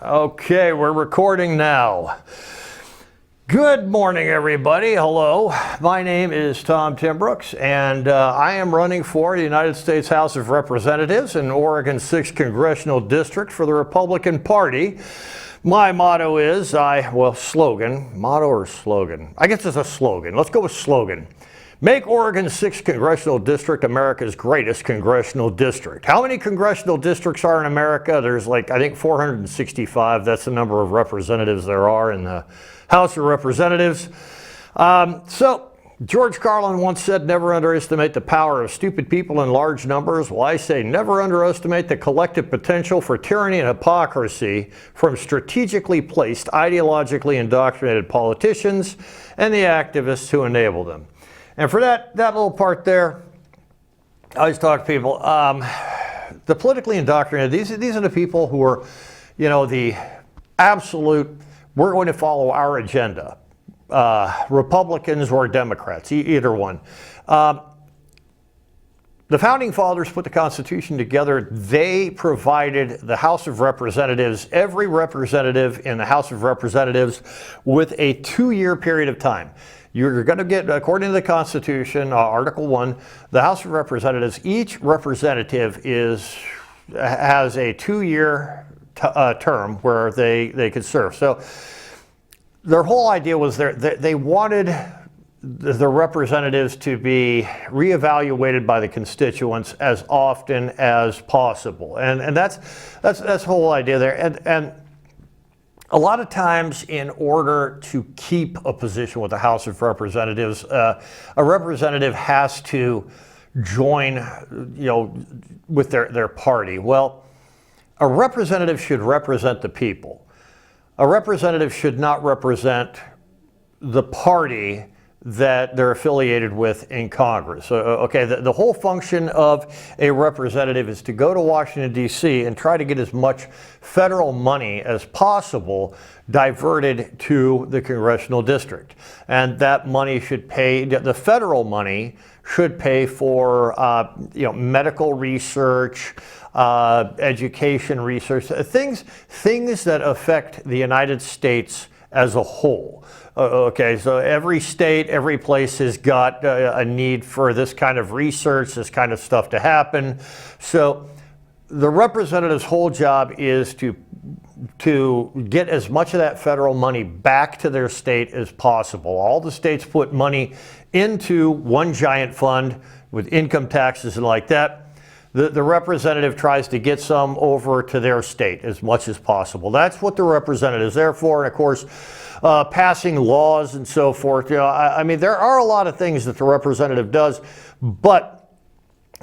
Okay, we're recording now. Good morning, everybody. Hello. My name is Tom Timbrooks, and I am running for the United States House of Representatives in Oregon's 6th Congressional District for the Republican Party. My motto is, slogan. Motto or slogan? I guess it's a slogan. Let's go with slogan. Make Oregon's 6th Congressional District America's greatest congressional district. How many congressional districts are in America? There's I think 465. That's the number of representatives there are in the House of Representatives. So George Carlin once said, never underestimate the power of stupid people in large numbers. Well, I say never underestimate the collective potential for tyranny and hypocrisy from strategically placed, ideologically indoctrinated politicians and the activists who enable them. And for that little part there, I always talk to people, the politically indoctrinated, these are the people who are, the absolute, we're going to follow our agenda. Republicans or Democrats, either one. The founding fathers put the Constitution together. They provided the House of Representatives, every representative in the House of Representatives, with a 2-year period of time. You're going to get, according to the Constitution, Article 1, the House of Representatives, each representative has a 2-year term where they could serve. So their whole idea was they wanted the representatives to be reevaluated by the constituents as often as possible. And that's the whole idea there. And a lot of times, in order to keep a position with the House of Representatives, a representative has to join, with their party. Well, a representative should represent the people. A representative should not represent the party that they're affiliated with in Congress. Okay, the whole function of a representative is to go to Washington, D.C. and try to get as much federal money as possible diverted to the congressional district. And that money should pay, the federal money should pay for, medical research, education research, things that affect the United States as a whole. Okay, so every state, every place has got a need for this kind of research, this kind of stuff to happen. So the representative's whole job is to get as much of that federal money back to their state as possible. All the states put money into one giant fund with income taxes and like that. The representative tries to get some over to their state as much as possible. That's what the representative is there for. And of course, passing laws and so forth. I mean, there are a lot of things that the representative does, but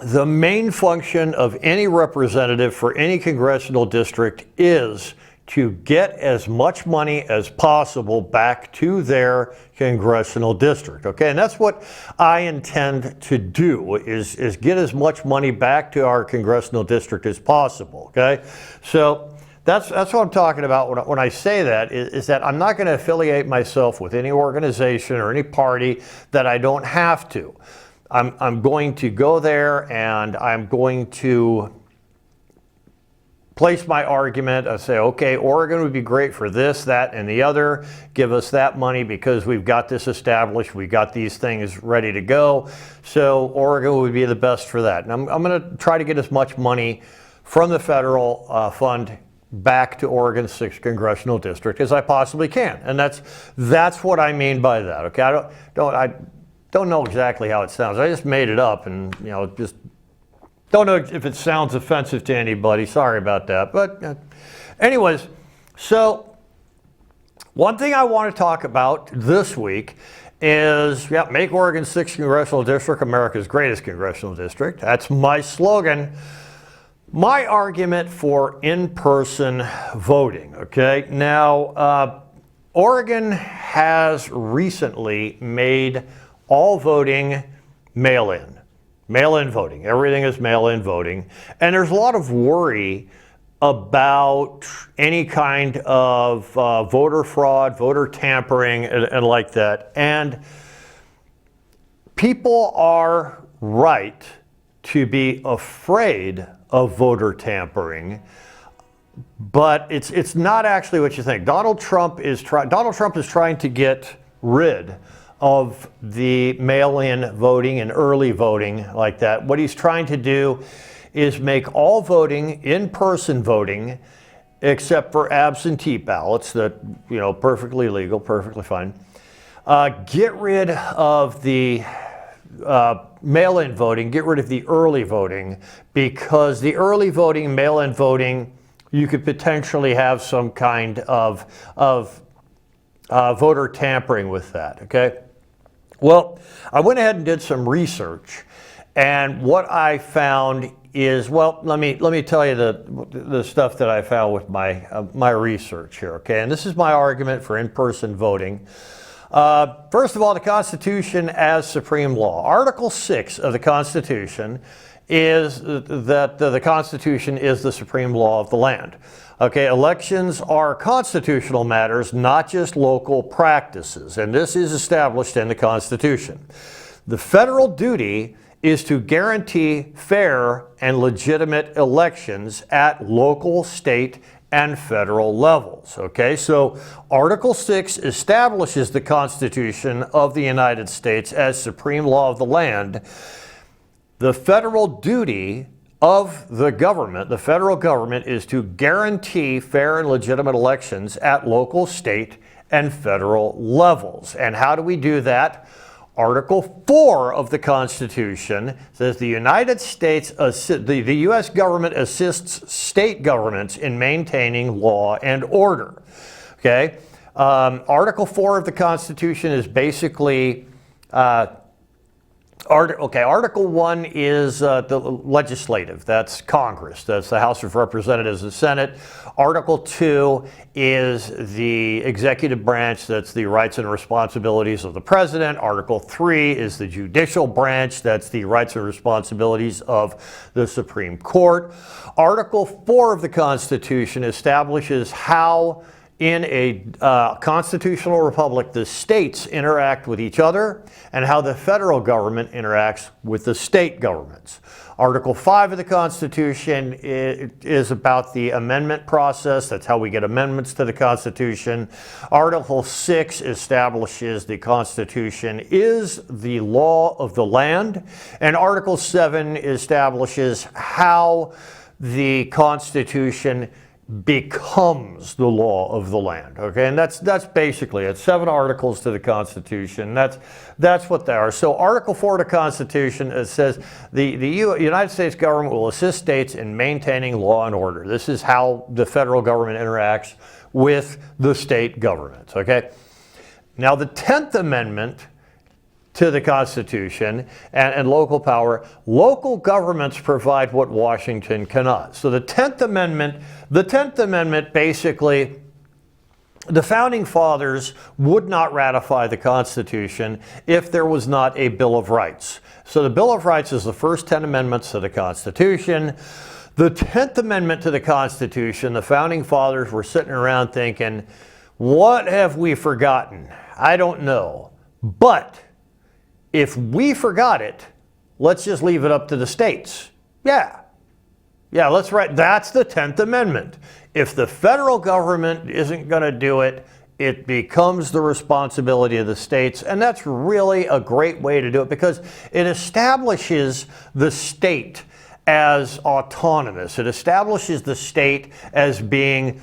the main function of any representative for any congressional district is to get as much money as possible back to their congressional district. Okay, and that's what I intend to do, is get as much money back to our congressional district as possible. Okay, so that's what I'm talking about when I say that, is that I'm not going to affiliate myself with any organization or any party that I don't have to. I'm going to go there and I'm going to place my argument. I say, okay, Oregon would be great for this, that, and the other. Give us that money because we've got this established. We've got these things ready to go. So Oregon would be the best for that. And I'm going to try to get as much money from the federal fund back to Oregon's 6th Congressional District as I possibly can. And that's what I mean by that. Okay, I don't know exactly how it sounds. I just made it up and, just don't know if it sounds offensive to anybody. Sorry about that. But anyways, so one thing I want to talk about this week is, make Oregon's 6th Congressional District America's greatest congressional district. That's my slogan. My argument for in-person voting, okay? Now, Oregon has recently made all voting mail-in. Mail-in voting. Everything is mail-in voting. And there's a lot of worry about any kind of voter fraud, voter tampering, and like that. And people are right to be afraid of voter tampering. but it's not actually what you think. Donald Trump is trying to get rid of the mail-in voting and early voting like that. What he's trying to do is make all voting in-person voting, except for absentee ballots that, perfectly legal, perfectly fine. Get rid of the mail-in voting, get rid of the early voting, because the early voting, mail-in voting, you could potentially have some kind of voter tampering with that, okay? Well, I went ahead and did some research, and what I found is, well, let me tell you the stuff that I found with my research here, okay? And this is my argument for in-person voting. First of all, the Constitution as supreme law. Article 6 of the Constitution is that the Constitution is the supreme law of the land. Okay, elections are constitutional matters, not just local practices, and this is established in the Constitution. The federal duty is to guarantee fair and legitimate elections at local, state, and federal levels. Okay, so Article 6 establishes the Constitution of the United States as supreme law of the land. The federal duty of the government, the federal government, is to guarantee fair and legitimate elections at local, state, and federal levels. And how do we do that? Article 4 of the Constitution says the United States, the U.S. government assists state governments in maintaining law and order. Okay? Article 4 of the Constitution is basically Article 1 is the legislative. That's Congress. That's the House of Representatives and Senate. Article 2 is the executive branch. That's the rights and responsibilities of the president. Article 3 is the judicial branch. That's the rights and responsibilities of the Supreme Court. Article 4 of the Constitution establishes how in a constitutional republic, the states interact with each other and how the federal government interacts with the state governments. Article 5 of the Constitution is about the amendment process. That's how we get amendments to the Constitution. Article 6 establishes the Constitution is the law of the land. And Article 7 establishes how the Constitution becomes the law of the land. Okay, and that's basically it. 7 articles to the Constitution. That's what they are. So Article 4 of the Constitution, it says the United States government will assist states in maintaining law and order. This is how the federal government interacts with the state governments. Okay, now the 10th Amendment to the Constitution and local power. Local governments provide what Washington cannot. So the 10th Amendment basically, the Founding Fathers would not ratify the Constitution if there was not a Bill of Rights. So the Bill of Rights is the first 10 amendments to the Constitution. The 10th Amendment to the Constitution, the Founding Fathers were sitting around thinking, what have we forgotten? I don't know. But if we forgot it, let's just leave it up to the states. Yeah, let's write. That's the 10th Amendment. If the federal government isn't going to do it, it becomes the responsibility of the states. And that's really a great way to do it because it establishes the state as autonomous. It establishes the state as being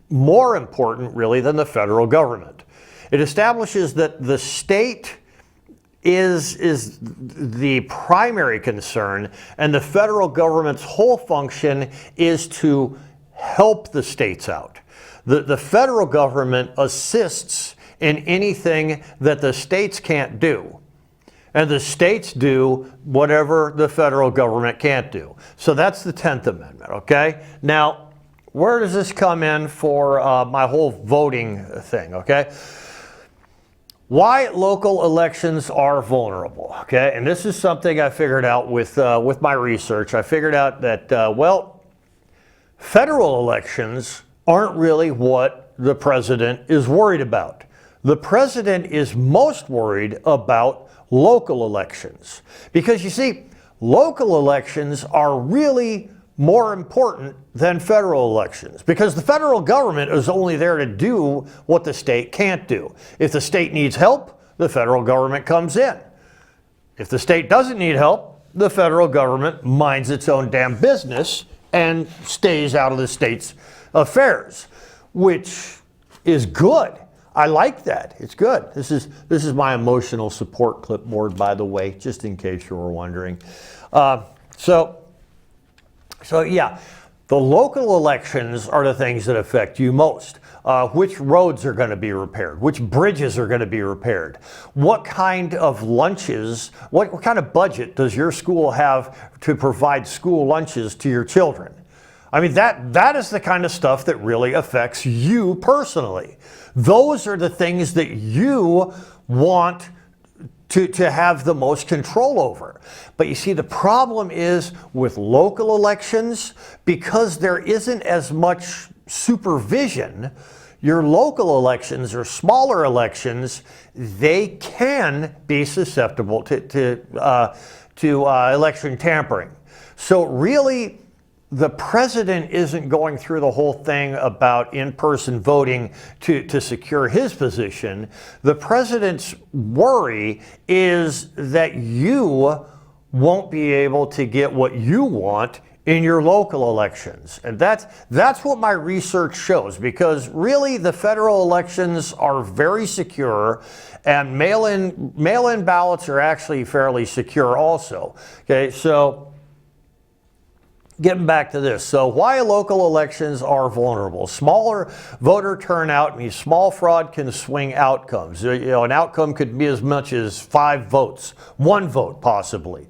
more important, really, than the federal government. It establishes that the state is the primary concern, and the federal government's whole function is to help the states out. The federal government assists in anything that the states can't do, and the states do whatever the federal government can't do. So that's the 10th Amendment, okay? Now, where does this come in for my whole voting thing, okay? Why local elections are vulnerable, okay? And this is something I figured out with my research. I figured out that, federal elections aren't really what the president is worried about. The president is most worried about local elections. Because you see, local elections are really more important than federal elections, because the federal government is only there to do what the state can't do. If the state needs help, the federal government comes in. If the state doesn't need help, the federal government minds its own damn business and stays out of the state's affairs, which is good. I like that. It's good. This is my emotional support clipboard, by the way, just in case you were wondering. So yeah, the local elections are the things that affect you most. Which roads are going to be repaired? Which bridges are going to be repaired? What kind of lunches, what kind of budget does your school have to provide school lunches to your children? I mean, that is the kind of stuff that really affects you personally. Those are the things that you want to have the most control over. But you see, the problem is with local elections, because there isn't as much supervision, your local elections or smaller elections, they can be susceptible to election tampering. So really, the president isn't going through the whole thing about in-person voting to secure his position. The president's worry is that you won't be able to get what you want in your local elections. And that's what my research shows, because really the federal elections are very secure, and mail-in ballots are actually fairly secure also. Okay, so getting back to this, so why local elections are vulnerable. Smaller voter turnout means small fraud can swing outcomes. You know, an outcome could be as much as 5 votes, 1 vote possibly.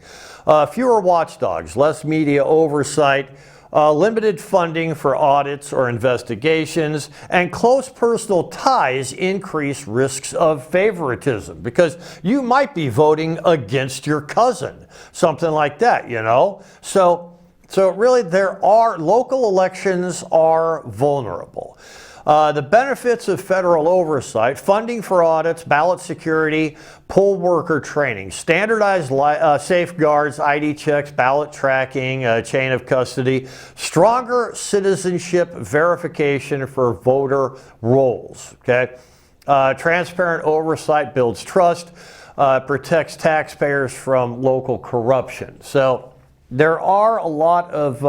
Fewer watchdogs, less media oversight, limited funding for audits or investigations, and close personal ties increase risks of favoritism, because you might be voting against your cousin, something like that, you know? So really, local elections are vulnerable. The benefits of federal oversight: funding for audits, ballot security, poll worker training, standardized safeguards, ID checks, ballot tracking, chain of custody, stronger citizenship verification for voter rolls. Okay, transparent oversight builds trust, protects taxpayers from local corruption. So there are a lot of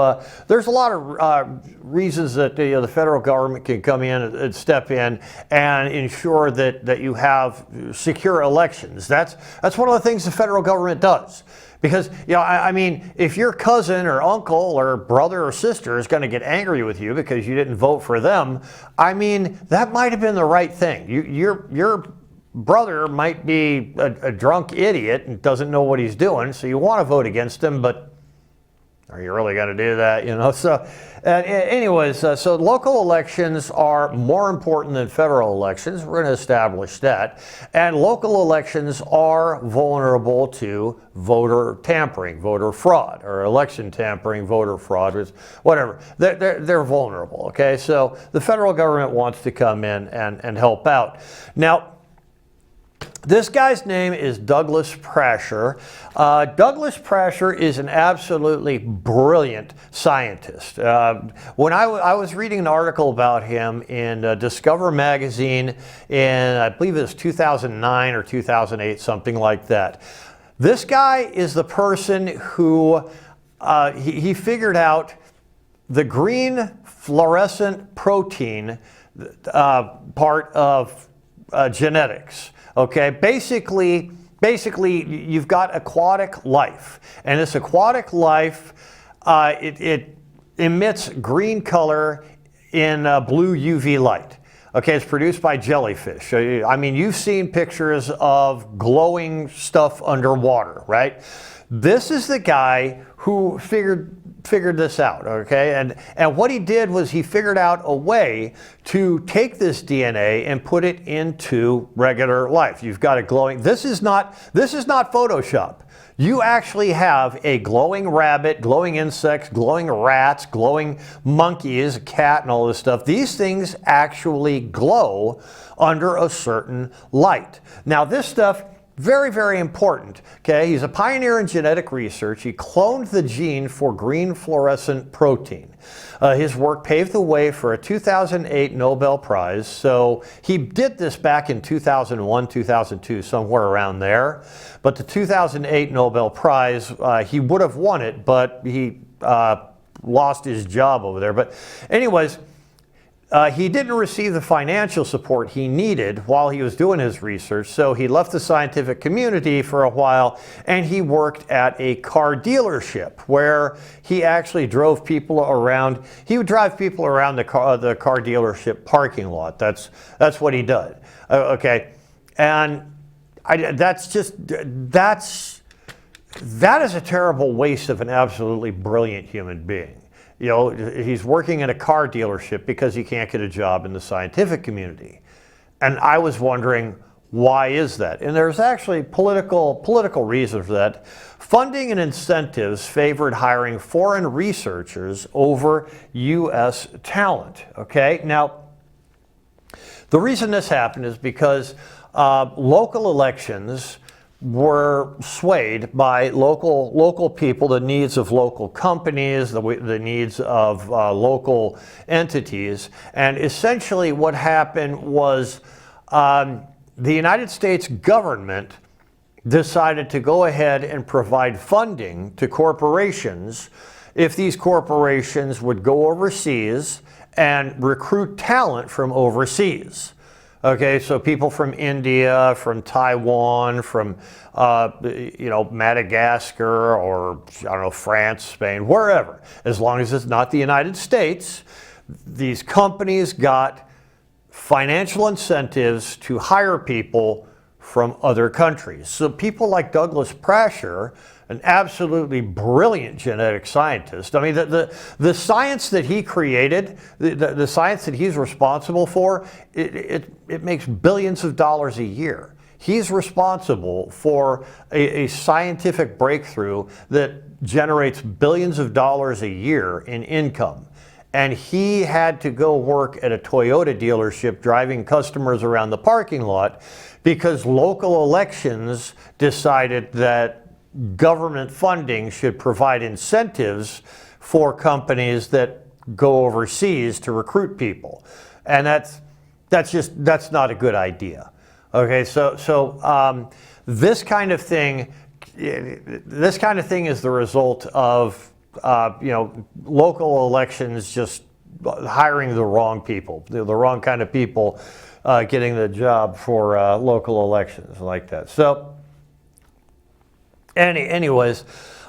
reasons that the federal government can come in and step in and ensure that you have secure elections. That's one of the things the federal government does. Because, you know, I mean, if your cousin or uncle or brother or sister is going to get angry with you because you didn't vote for them, I mean, that might have been the right thing. Your brother might be a drunk idiot and doesn't know what he's doing, so you want to vote against him, but are you really going to do that? You know, so anyways, so local elections are more important than federal elections. We're going to establish that. And local elections are vulnerable to voter tampering, voter fraud, or election tampering, voter fraud, whatever. They're vulnerable, okay? So the federal government wants to come in and help out. Now, this guy's name is Douglas Prasher. Douglas Prasher is an absolutely brilliant scientist. When I was reading an article about him in Discover magazine in, I believe it was 2009 or 2008, something like that. This guy is the person who, he figured out the green fluorescent protein part of genetics. Okay, basically you've got aquatic life, and this aquatic life, it emits green color in blue UV light. Okay, it's produced by jellyfish. I mean, you've seen pictures of glowing stuff underwater, right? This is the guy who figured this out, okay? And what he did was he figured out a way to take this DNA and put it into regular life. You've got a glowing, this is not Photoshop. You actually have a glowing rabbit, glowing insects, glowing rats, glowing monkeys, a cat, and all this stuff. These things actually glow under a certain light. Now, this stuff Very, very important. Okay, he's a pioneer in genetic research. He cloned the gene for green fluorescent protein. His work paved the way for a 2008 Nobel Prize. So he did this back in 2001, 2002, somewhere around there. But the 2008 Nobel Prize, he would have won it, but he lost his job over there. But anyways, he didn't receive the financial support he needed while he was doing his research, so he left the scientific community for a while and he worked at a car dealership where he actually drove people around. He would drive people around the car dealership parking lot. That's what he did. Okay, and that is a terrible waste of an absolutely brilliant human being. You know, he's working in a car dealership because he can't get a job in the scientific community. And I was wondering, why is that? And there's actually political reasons for that. Funding and incentives favored hiring foreign researchers over U.S. talent. Okay, now, the reason this happened is because local elections were swayed by local people, the needs of local companies, the needs of local entities. And essentially what happened was the United States government decided to go ahead and provide funding to corporations if these corporations would go overseas and recruit talent from overseas. Okay, so people from India, from Taiwan, from Madagascar, or I don't know, France, Spain, wherever, as long as it's not the United States, these companies got financial incentives to hire people from other countries. So people like Douglas Prasher, an absolutely brilliant genetic scientist. I mean, the science that he created, the science that he's responsible for, it makes billions of dollars a year. He's responsible for a scientific breakthrough that generates billions of dollars a year in income. And he had to go work at a Toyota dealership driving customers around the parking lot because local elections decided that government funding should provide incentives for companies that go overseas to recruit people. And that's not a good idea. Okay, so this kind of thing is the result of local elections just hiring the wrong people, the wrong kind of people getting the job for local elections like that. So anyways,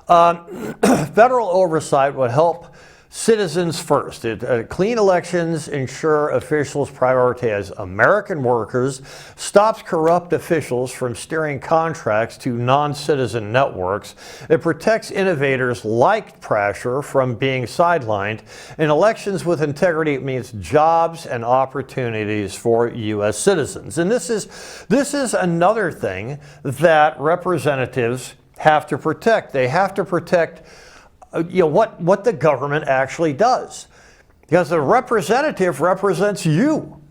federal oversight would help citizens first. Clean elections ensure officials prioritize American workers, stops corrupt officials from steering contracts to non-citizen networks. It protects innovators like Prasher from being sidelined. And elections with integrity means jobs and opportunities for U.S. citizens. And this is another thing that representatives have to protect. They have to protect what the government actually does. Because the representative represents you.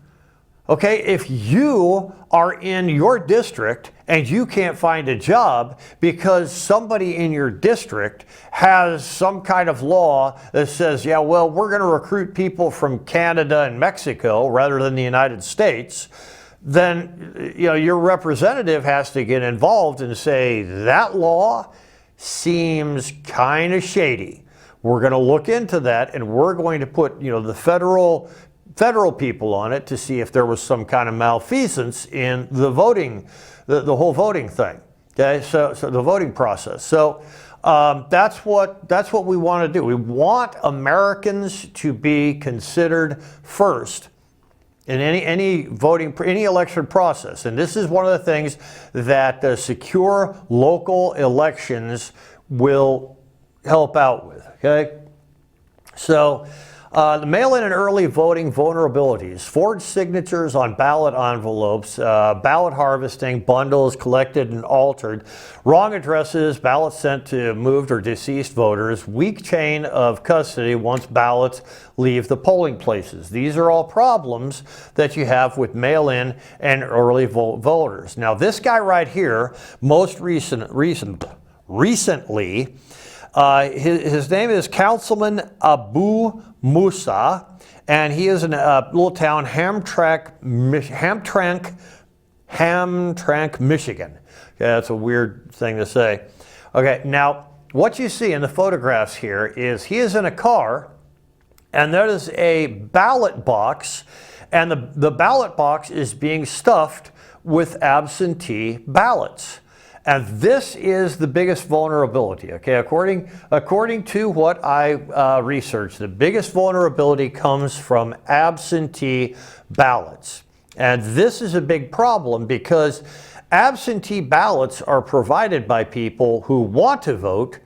Okay, if you are in your district and you can't find a job because somebody in your district has some kind of law that says, yeah, well, we're going to recruit people from Canada and Mexico rather than the United States, then your representative has to get involved and say, that law seems kind of shady. We're going to look into that, and we're going to put the federal people on it to see if there was some kind of malfeasance in the voting, the whole voting thing. Okay, so the voting process. So that's what we want to do. We want Americans to be considered first in any election process. And this is one of the things that secure local elections will help out with. Okay, so The mail-in and early voting vulnerabilities, forged signatures on ballot envelopes, ballot harvesting, bundles collected and altered, wrong addresses, ballots sent to moved or deceased voters, weak chain of custody once ballots leave the polling places. These are all problems that you have with mail-in and early voters. Now, this guy right here, most recently, his name is Councilman Abu Musa, and he is in a little town, Hamtramck, Michigan. Okay, that's a weird thing to say. Okay, now what you see in the photographs here is he is in a car, and there is a ballot box, and the ballot box is being stuffed with absentee ballots. And this is the biggest vulnerability, okay? According to what I researched, the biggest vulnerability comes from absentee ballots. And this is a big problem because absentee ballots are provided by people who want to vote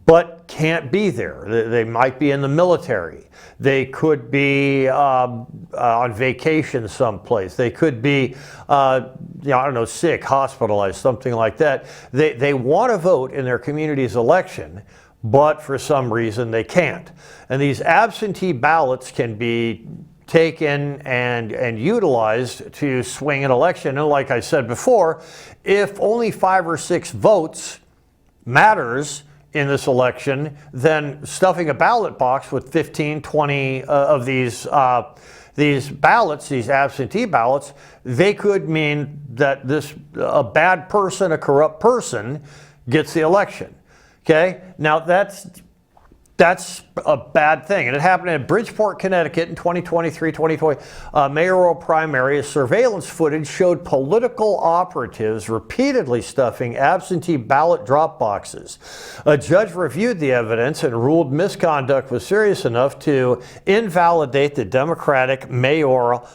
but can't be there. They might be in the military. They could be on vacation someplace. They could be, I don't know, sick, hospitalized, something like that. They want to vote in their community's election, but for some reason they can't. And these absentee ballots can be taken and utilized to swing an election. And like I said before, if only 5 or 6 votes matters in this election, then stuffing a ballot box with 15, 20 of these ballots, these absentee ballots, they could mean that a bad person, a corrupt person, gets the election. Okay, now that's a bad thing. And it happened in Bridgeport, Connecticut in 2020 mayoral primary. Surveillance footage showed political operatives repeatedly stuffing absentee ballot drop boxes. A judge reviewed the evidence and ruled misconduct was serious enough to invalidate the Democratic mayoral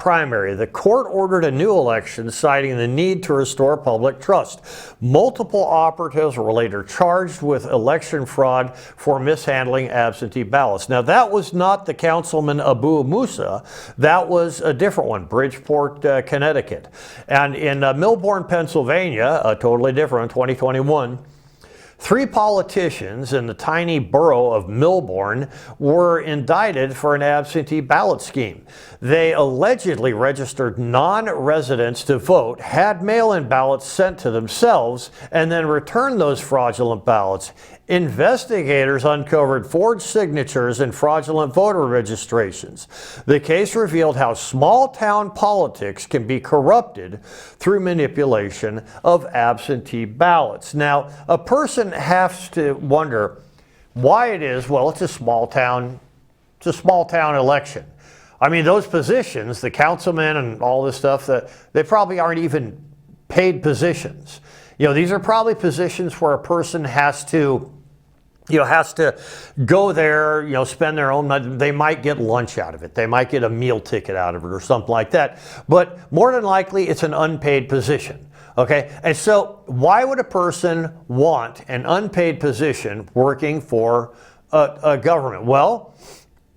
primary. The court ordered a new election, citing the need to restore public trust. Multiple operatives were later charged with election fraud for mishandling absentee ballots. Now, that was not the Councilman Abu Musa. That was a different one, Bridgeport, Connecticut. And in Millbourne, Pennsylvania, totally different, 2021, 3 politicians in the tiny borough of Millbourne were indicted for an absentee ballot scheme. They allegedly registered non-residents to vote, had mail-in ballots sent to themselves, and then returned those fraudulent ballots. Investigators uncovered forged signatures and fraudulent voter registrations. The case revealed how small-town politics can be corrupted through manipulation of absentee ballots. Now, a person has to wonder why it is, well, it's a small-town election. I mean, those positions, the councilmen and all this stuff, they probably aren't even paid positions. These are probably positions where a person has to go there, spend their own money. They might get lunch out of it. They might get a meal ticket out of it or something like that. But more than likely, it's an unpaid position. Okay? And so why would a person want an unpaid position working for a government? Well,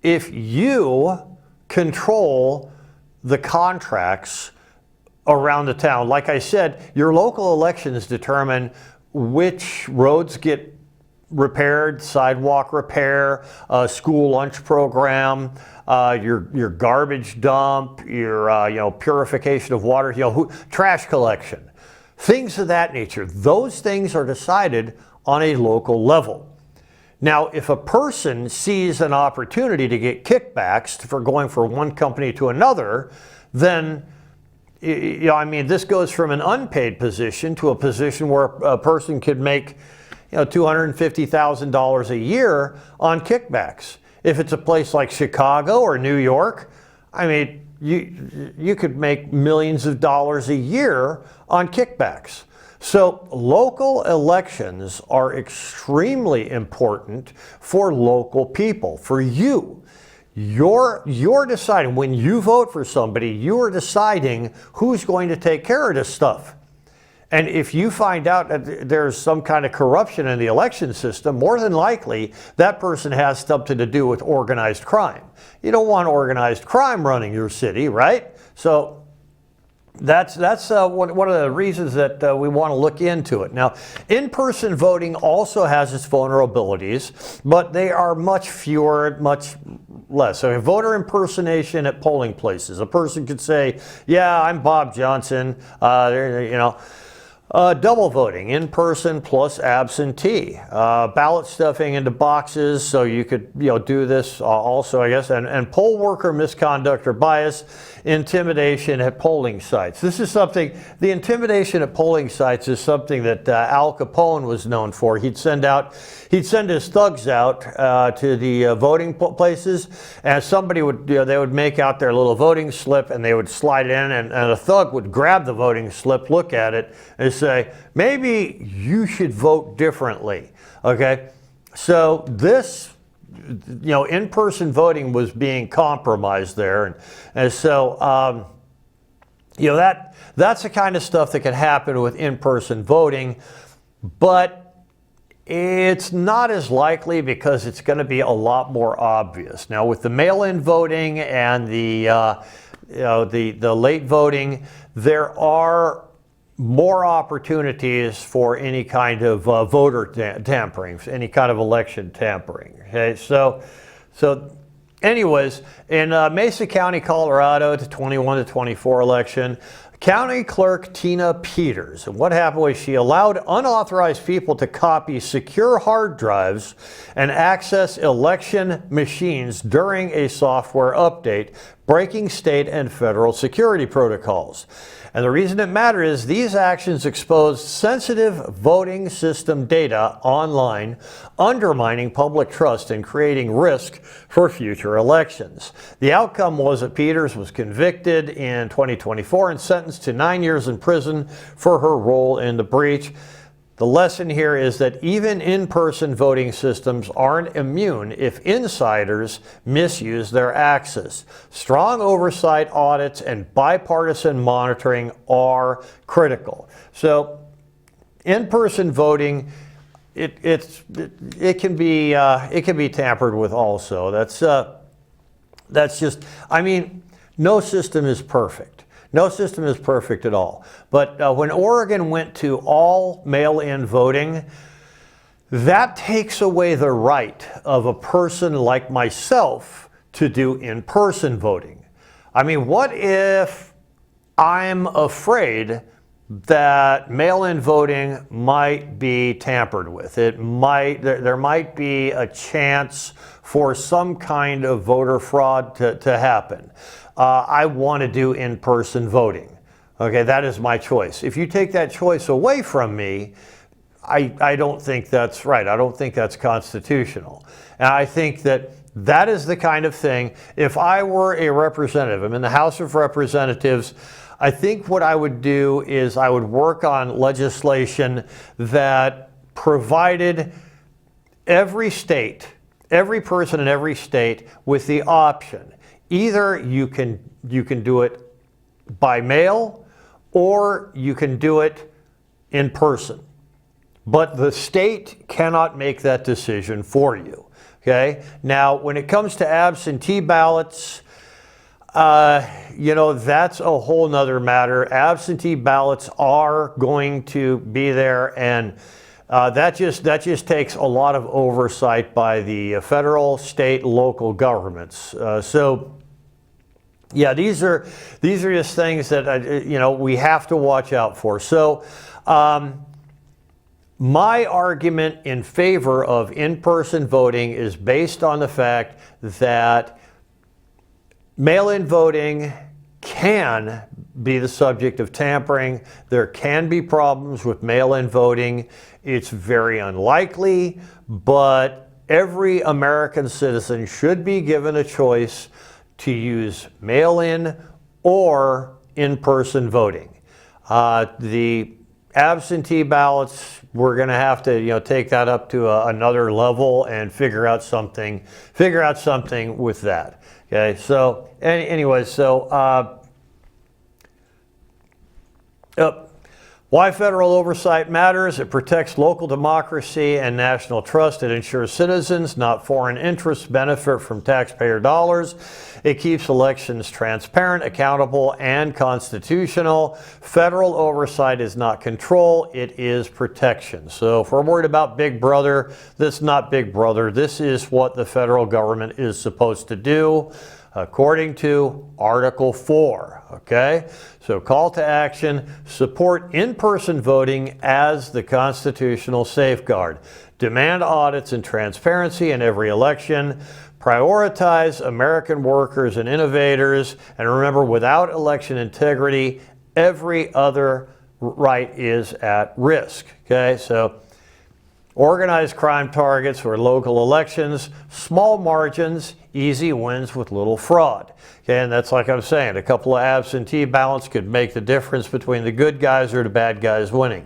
if you control the contracts around the town, like I said, your local elections determine which roads get repaired, sidewalk repair, school lunch program, your garbage dump, your purification of water, trash collection, things of that nature. Those things are decided on a local level. Now, if a person sees an opportunity to get kickbacks for going from one company to another, then this goes from an unpaid position to a position where a person could make $250,000 a year on kickbacks. If it's a place like Chicago or New York, you could make millions of dollars a year on kickbacks. So local elections are extremely important for local people, for you. You're deciding, when you vote for somebody, you are deciding who's going to take care of this stuff. And if you find out that there's some kind of corruption in the election system, more than likely that person has something to do with organized crime. You don't want organized crime running your city, right? So that's one of the reasons that we want to look into it. Now, in-person voting also has its vulnerabilities, but they are much fewer, much less. So voter impersonation at polling places. A person could say, yeah, I'm Bob Johnson, double voting, in-person plus absentee, ballot stuffing into boxes, so you could do this also, I guess, and poll worker misconduct or bias, intimidation at polling sites. This is something, the intimidation at polling sites is something that Al Capone was known for. He'd send his thugs out to the voting places, and somebody would, they would make out their little voting slip and they would slide it in, and a thug would grab the voting slip, look at it, and say, maybe you should vote differently. Okay, so this, in-person voting was being compromised there, and so that's the kind of stuff that can happen with in-person voting, but it's not as likely because it's going to be a lot more obvious. Now, with the mail-in voting and the late voting, there are more opportunities for any kind of voter tampering, any kind of election tampering. Okay, so anyways, in Mesa County, Colorado, the 21 to 24 election, County Clerk Tina Peters, and what happened was she allowed unauthorized people to copy secure hard drives and access election machines during a software update, breaking state and federal security protocols. And the reason it matters is these actions exposed sensitive voting system data online, undermining public trust and creating risk for future elections. The outcome was that Peters was convicted in 2024 and sentenced to 9 years in prison for her role in the breach. The lesson here is that even in-person voting systems aren't immune if insiders misuse their access. Strong oversight, audits, and bipartisan monitoring are critical. So, in-person voting, it can be tampered with also. That's just, I mean, no system is perfect. No system is perfect at all. But when Oregon went to all mail-in voting, that takes away the right of a person like myself to do in-person voting. I mean, what if I'm afraid that mail-in voting might be tampered with? There might be a chance for some kind of voter fraud to happen. I want to do in-person voting. Okay, that is my choice. If you take that choice away from me, I don't think that's right. I don't think that's constitutional. And I think that is the kind of thing, if I were a representative, I'm in the House of Representatives, I think what I would do is I would work on legislation that provided every state, every person in every state with the option. Either you can do it by mail or you can do it in person. But the state cannot make that decision for you. Okay? Now, when it comes to absentee ballots, that's a whole nother matter. Absentee ballots are going to be there, and that just takes a lot of oversight by the federal, state, local governments. Yeah, these are just things that we have to watch out for. So, my argument in favor of in-person voting is based on the fact that mail-in voting can be the subject of tampering. There can be problems with mail-in voting. It's very unlikely, but every American citizen should be given a choice to use mail-in or in-person voting. The absentee ballots, we're going to have to take that up to another level and figure out something with that. Okay, so anyways, so Why federal oversight matters: it protects local democracy and national trust. It ensures citizens, not foreign interests, benefit from taxpayer dollars. It keeps elections transparent, accountable, and constitutional. Federal oversight is not control, it is protection. So if we're worried about Big Brother, this is not Big Brother. This is what the federal government is supposed to do, according to Article 4, okay? So call to action: support in-person voting as the constitutional safeguard. Demand audits and transparency in every election. Prioritize American workers and innovators. And remember, without election integrity, every other right is at risk, okay? So organized crime targets or local elections, small margins, easy wins with little fraud. Okay, and that's like I'm saying, a couple of absentee ballots could make the difference between the good guys or the bad guys winning.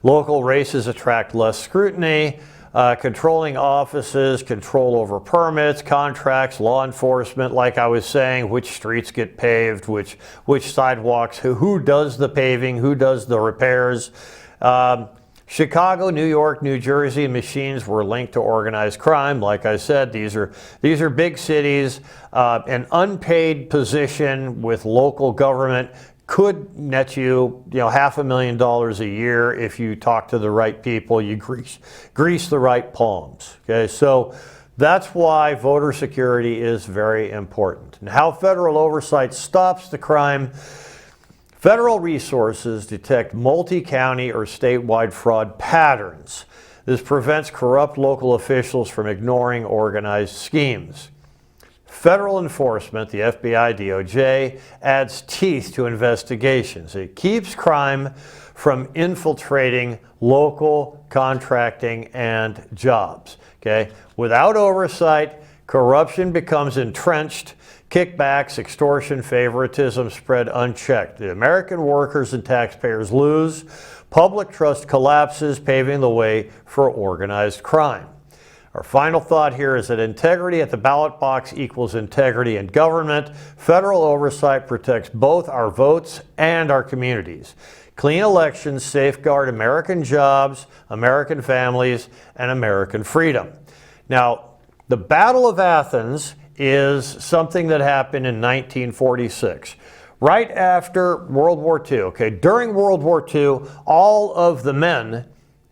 Local races attract less scrutiny. Controlling offices, control over permits, contracts, law enforcement, like I was saying, which streets get paved, which sidewalks, who does the paving, who does the repairs. Chicago, New York, New Jersey machines were linked to organized crime. Like I said, these are big cities. An unpaid position with local government could net you, $500,000 a year if you talk to the right people, you grease the right palms. Okay, so that's why voter security is very important. And how federal oversight stops the crime: federal resources detect multi-county or statewide fraud patterns. This prevents corrupt local officials from ignoring organized schemes. Federal enforcement, the FBI, DOJ, adds teeth to investigations. It keeps crime from infiltrating local contracting and jobs. Okay? Without oversight, corruption becomes entrenched. Kickbacks, extortion, favoritism spread unchecked. The American workers and taxpayers lose. Public trust collapses, paving the way for organized crime. Our final thought here is that integrity at the ballot box equals integrity in government. Federal oversight protects both our votes and our communities. Clean elections safeguard American jobs, American families, and American freedom. Now, the Battle of Athens is something that happened in 1946, right after World War II. Okay, during World War II, all of the men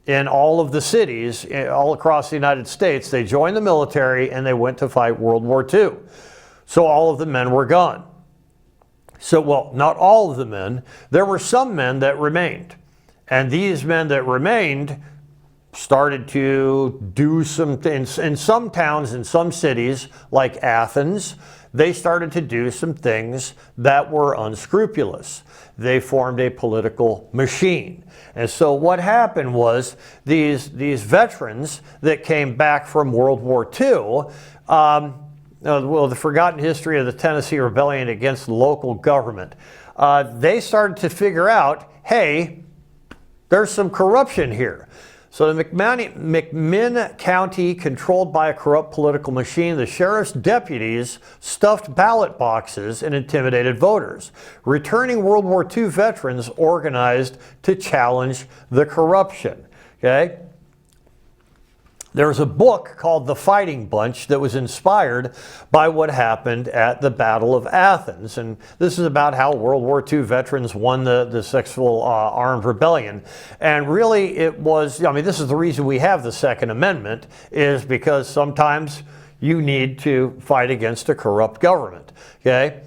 in all of the cities all across the United States, they joined the military and they went to fight World War II. So all of the men were gone. So, well, not all of the men. There were some men that remained. And these men that remained started to do some things in some towns, in some cities, like Athens. They started to do some things that were unscrupulous. They formed a political machine. And so what happened was these veterans that came back from World War II, the forgotten history of the Tennessee Rebellion against the local government, they started to figure out, hey, there's some corruption here. So the McMinn County, controlled by a corrupt political machine, the sheriff's deputies stuffed ballot boxes and intimidated voters. Returning World War II veterans organized to challenge the corruption. Okay? There's a book called The Fighting Bunch that was inspired by what happened at the Battle of Athens. And this is about how World War II veterans won the successful armed rebellion. And really it was, this is the reason we have the Second Amendment, is because sometimes you need to fight against a corrupt government. Okay?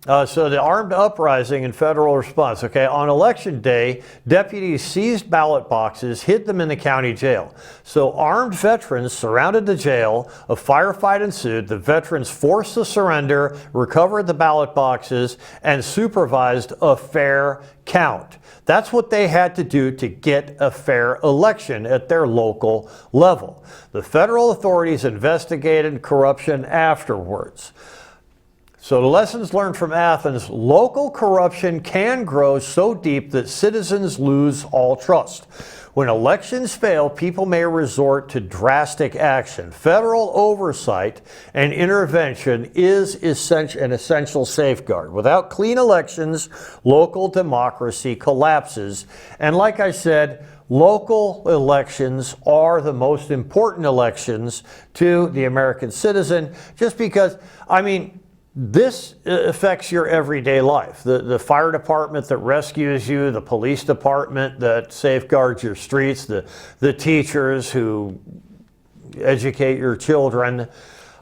So the armed uprising and federal response. Okay, on election day, deputies seized ballot boxes, hid them in the county jail. So armed veterans surrounded the jail. A firefight ensued. The veterans forced the surrender, recovered the ballot boxes, and supervised a fair count. That's what they had to do to get a fair election at their local level. The federal authorities investigated corruption afterwards. So the lessons learned from Athens: local corruption can grow so deep that citizens lose all trust. When elections fail, people may resort to drastic action. Federal oversight and intervention is an essential safeguard. Without clean elections, local democracy collapses. And like I said, local elections are the most important elections to the American citizen, just because, I mean, this affects your everyday life. The fire department that rescues you, the police department that safeguards your streets, the teachers who educate your children,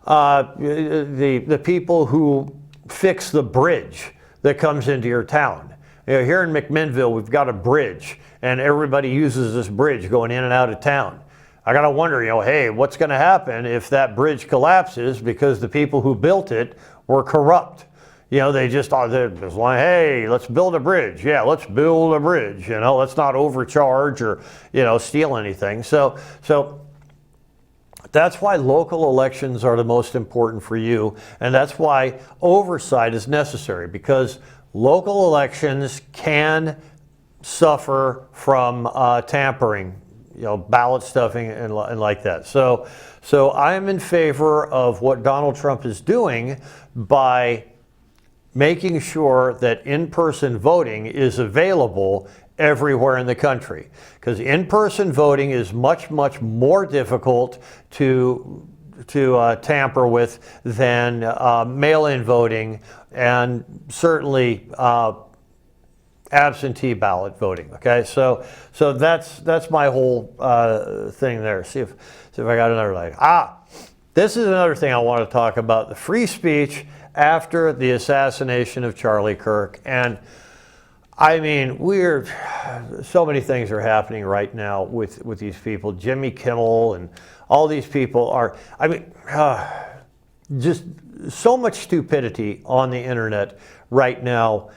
the people who fix the bridge that comes into your town. You know, here in McMinnville, we've got a bridge, and everybody uses this bridge going in and out of town. I got to wonder, you know, hey, what's going to happen if that bridge collapses because the people who built it were corrupt? You know, they're just like, hey, let's build a bridge. Yeah, let's build a bridge. You know, let's not overcharge or, you know, steal anything. So that's why local elections are the most important for you, and that's why oversight is necessary, because local elections can suffer from tampering, you know, ballot stuffing and like that. So I am in favor of what Donald Trump is doing by making sure that in-person voting is available everywhere in the country, because in-person voting is much, much more difficult to tamper with than mail-in voting, and certainly absentee ballot voting. Okay, so that's my whole thing there. See if I got another light. This is another thing I want to talk about: the free speech after the assassination of Charlie Kirk. And I mean, so many things are happening right now with these people. Jimmy Kimmel and all these people are, I mean, just so much stupidity on the internet right now.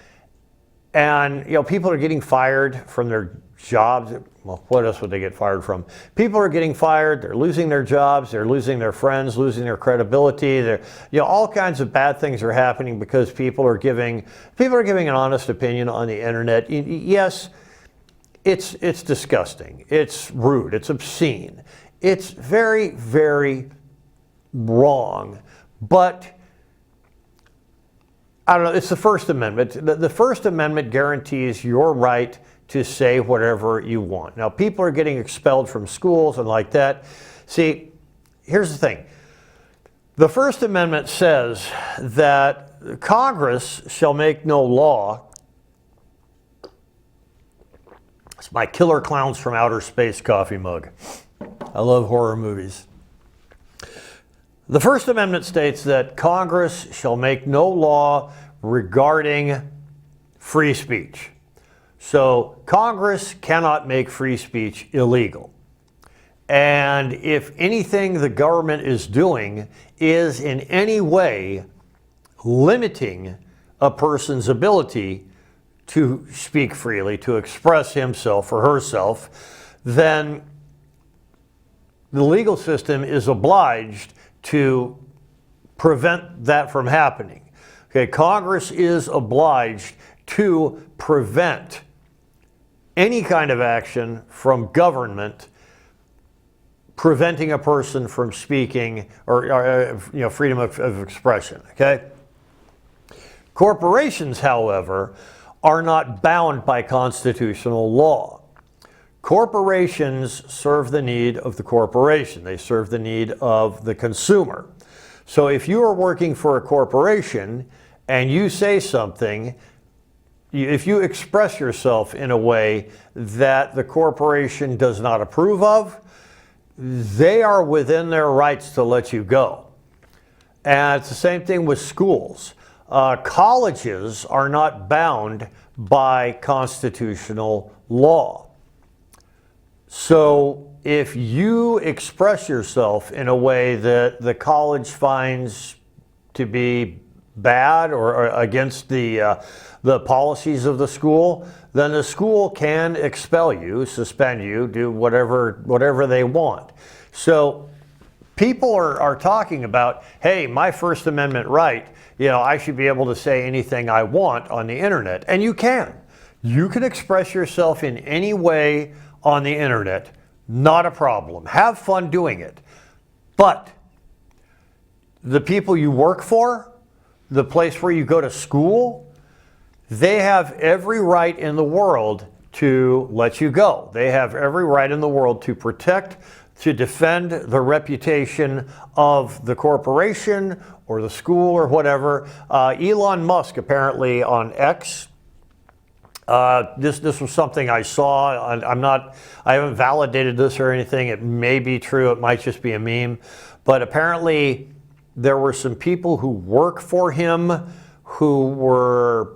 And, you know, people are getting fired from their jobs. Well, what else would they get fired from? People are getting fired. They're losing their jobs. They're losing their friends, losing their credibility. You know, all kinds of bad things are happening because people are giving an honest opinion on the internet. Yes, it's disgusting. It's rude. It's obscene. It's very, very wrong. But I don't know, it's the First Amendment. The First Amendment guarantees your right to say whatever you want. Now, people are getting expelled from schools and like that. See, here's the thing. The First Amendment says that Congress shall make no law. It's my Killer Clowns from Outer Space coffee mug. I love horror movies. The First Amendment states that Congress shall make no law regarding free speech. So Congress cannot make free speech illegal. And if anything the government is doing is in any way limiting a person's ability to speak freely, to express himself or herself, then the legal system is obliged to prevent that from happening. Okay, Congress is obliged to prevent any kind of action from government preventing a person from speaking or you know, freedom of expression. Okay. Corporations, however, are not bound by constitutional law. Corporations serve the need of the corporation. They serve the need of the consumer. So if you are working for a corporation and you say something, if you express yourself in a way that the corporation does not approve of, they are within their rights to let you go. And it's the same thing with schools. Colleges are not bound by constitutional law. So if you express yourself in a way that the college finds to be bad or against the policies of the school, then the school can expel you, suspend you, do whatever they want. So people are talking about, hey, my First Amendment right, you know, I should be able to say anything I want on the internet. And you can. You can express yourself in any way on the internet, not a problem. Have fun doing it. But the people you work for, the place where you go to school, they have every right in the world to let you go. They have every right in the world to protect, to defend the reputation of the corporation or the school or whatever. Elon Musk apparently on X, this was something I saw. I haven't validated this or anything. It may be true. It might just be a meme. But apparently there were some people who work for him who were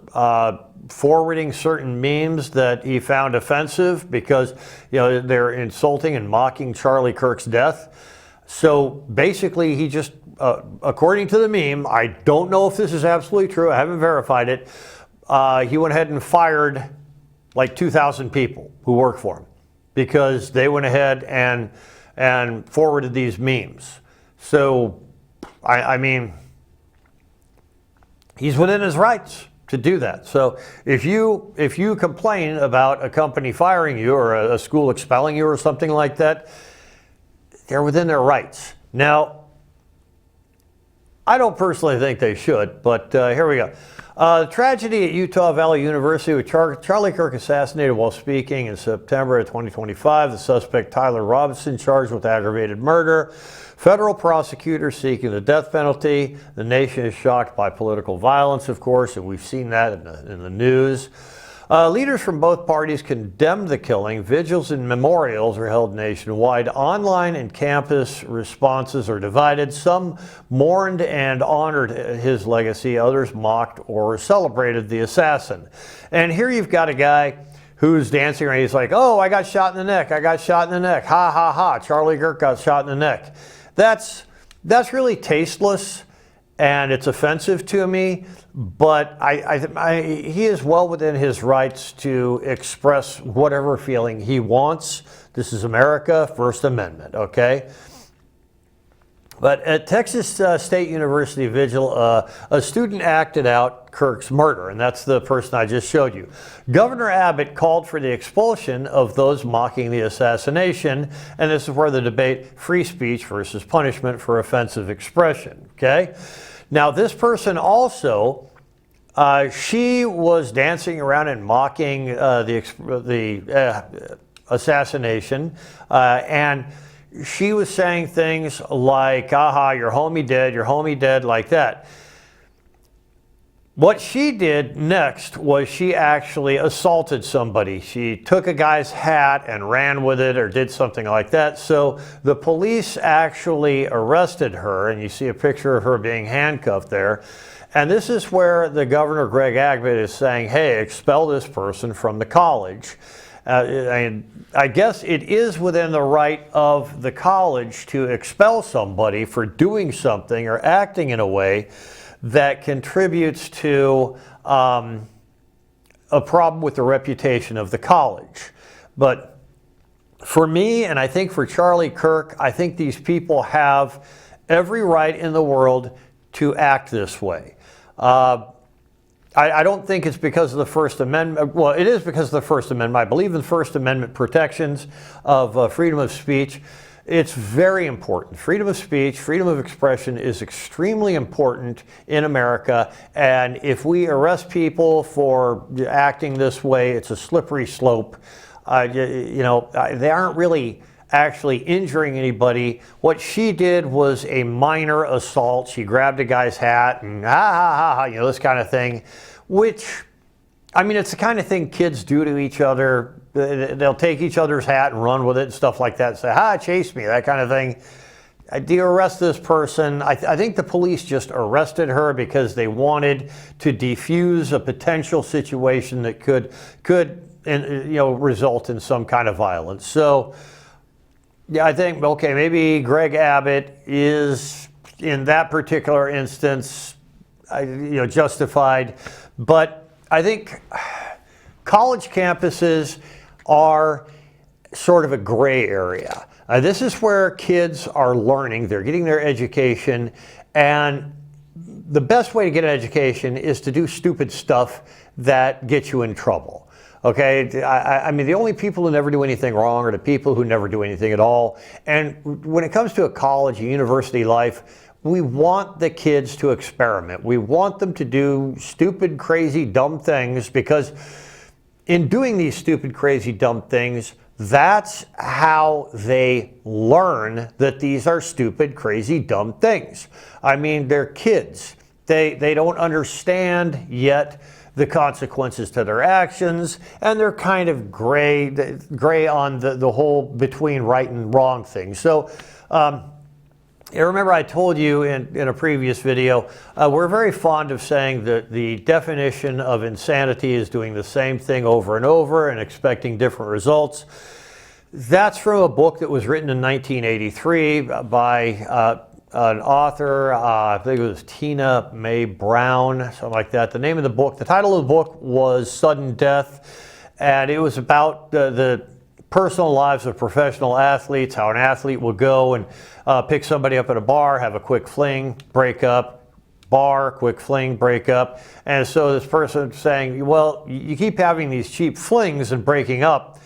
forwarding certain memes that he found offensive because, you know, they're insulting and mocking Charlie Kirk's death. So basically he just, according to the meme, I don't know if this is absolutely true, I haven't verified it, he went ahead and fired like 2,000 people who work for him because they went ahead and forwarded these memes. So, I mean, he's within his rights to do that. So if you complain about a company firing you or a school expelling you or something like that, they're within their rights. Now, I don't personally think they should, but here we go. Tragedy at Utah Valley University with Charlie Kirk assassinated while speaking in September of 2025. The suspect, Tyler Robinson, charged with aggravated murder. Federal prosecutors seeking the death penalty. The nation is shocked by political violence, of course, and we've seen that in the news. Leaders from both parties condemned the killing. Vigils and memorials are held nationwide. Online and campus responses are divided. Some mourned and honored his legacy. Others mocked or celebrated the assassin. And here you've got a guy who's dancing around. He's like, oh, I got shot in the neck. I got shot in the neck. Ha, ha, ha. Charlie Kirk got shot in the neck. That's really tasteless. And it's offensive to me, but he is well within his rights to express whatever feeling he wants. This is America, First Amendment, okay? But at Texas State University vigil, a student acted out Kirk's murder, and that's the person I just showed you. Governor Abbott called for the expulsion of those mocking the assassination, and this is where the debate, free speech versus punishment for offensive expression, okay? Now, this person also, she was dancing around and mocking the assassination, and she was saying things like, aha, your homie dead, like that. What she did next was she actually assaulted somebody. She took a guy's hat and ran with it or did something like that. So the police actually arrested her, and you see a picture of her being handcuffed there. And this is where the governor, Greg Abbott, is saying, hey, expel this person from the college. I guess it is within the right of the college to expel somebody for doing something or acting in a way that contributes to a problem with the reputation of the college. But for me, and I think for Charlie Kirk, I think these people have every right in the world to act this way. I don't think it's because of the First Amendment. Well, it is because of the First Amendment. I believe in First Amendment protections of freedom of speech. It's very important. Freedom of speech, freedom of expression is extremely important in America. And if we arrest people for acting this way, it's a slippery slope. You know, they aren't really actually injuring anybody. What she did was a minor assault. She grabbed a guy's hat and you know, this kind of thing, which, I mean, it's the kind of thing kids do to each other. They'll take each other's hat and run with it and stuff like that and say, chase me, that kind of thing. Do you arrest this person? I think the police just arrested her because they wanted to defuse a potential situation that could result in some kind of violence. So, yeah, I think, okay, maybe Greg Abbott is, in that particular instance, justified. But I think college campuses are sort of a gray area. This is where kids are learning, they're getting their education, and the best way to get an education is to do stupid stuff that gets you in trouble. Okay, I mean, the only people who never do anything wrong are the people who never do anything at all. And when it comes to a college, a university life, we want the kids to experiment. We want them to do stupid, crazy, dumb things, because in doing these stupid, crazy, dumb things, that's how they learn that these are stupid, crazy, dumb things. I mean, they're kids. They don't understand yet the consequences to their actions, and they're kind of gray on the whole between right and wrong thing. So remember I told you in a previous video, we're very fond of saying that the definition of insanity is doing the same thing over and over and expecting different results. That's from a book that was written in 1983 by an author, I think it was Tina Mae Brown, something like that. The name of the book, the title of the book was Sudden Death, and it was about the personal lives of professional athletes, how an athlete will go and pick somebody up at a bar, have a quick fling, break up, bar, quick fling, break up. And so this person saying, well, you keep having these cheap flings and breaking up,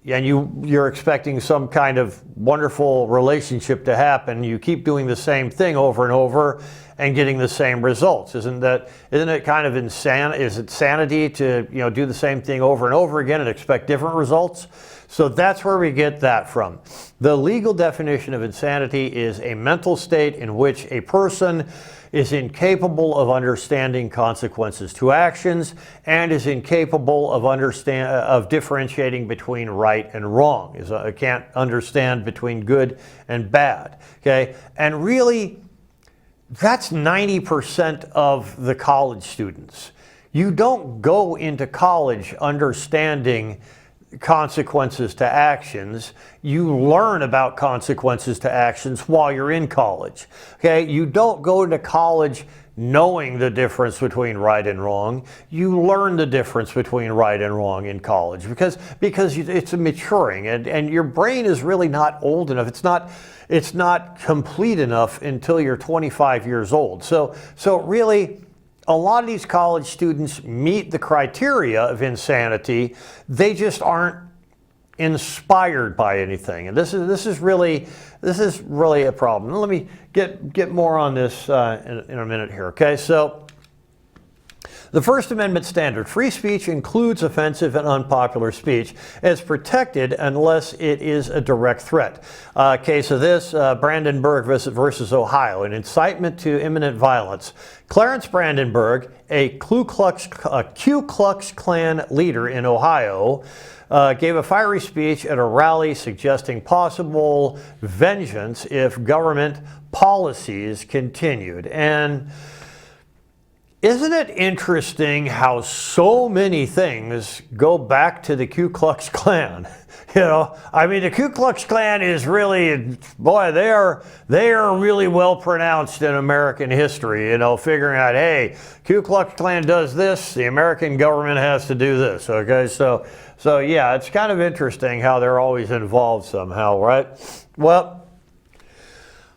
and you're expecting some kind of wonderful relationship to happen. You keep doing the same thing over and over and getting the same results. Isn't it kind of insane? Is it sanity to do the same thing over and over again and expect different results? So that's where we get that from. The legal definition of insanity is a mental state in which a person is incapable of understanding consequences to actions and is incapable of differentiating between right and wrong. Can't understand between good and bad. Okay, and really, that's 90% of the college students. You don't go into college understanding consequences to actions. You learn about consequences to actions while you're in college. Okay, you don't go to college knowing the difference between right and wrong. You learn the difference between right and wrong in college because it's a maturing, and your brain is really not old enough. It's not complete enough until you're 25 years old. So really, a lot of these college students meet the criteria of insanity. They just aren't inspired by anything, and this is really a problem. Let me get more on this in a minute here. Okay, so the First Amendment standard: free speech includes offensive and unpopular speech as protected unless it is a direct threat. Case of this, Brandenburg versus Ohio, an incitement to imminent violence. Clarence Brandenburg, a Ku Klux Klan leader in Ohio, gave a fiery speech at a rally suggesting possible vengeance if government policies continued. And isn't it interesting how so many things go back to the Ku Klux Klan? I mean, the Ku Klux Klan is really, boy, they are really well pronounced in American history, figuring out, hey, Ku Klux Klan does this, the American government has to do this, okay? So yeah, it's kind of interesting how they're always involved somehow, right? Well,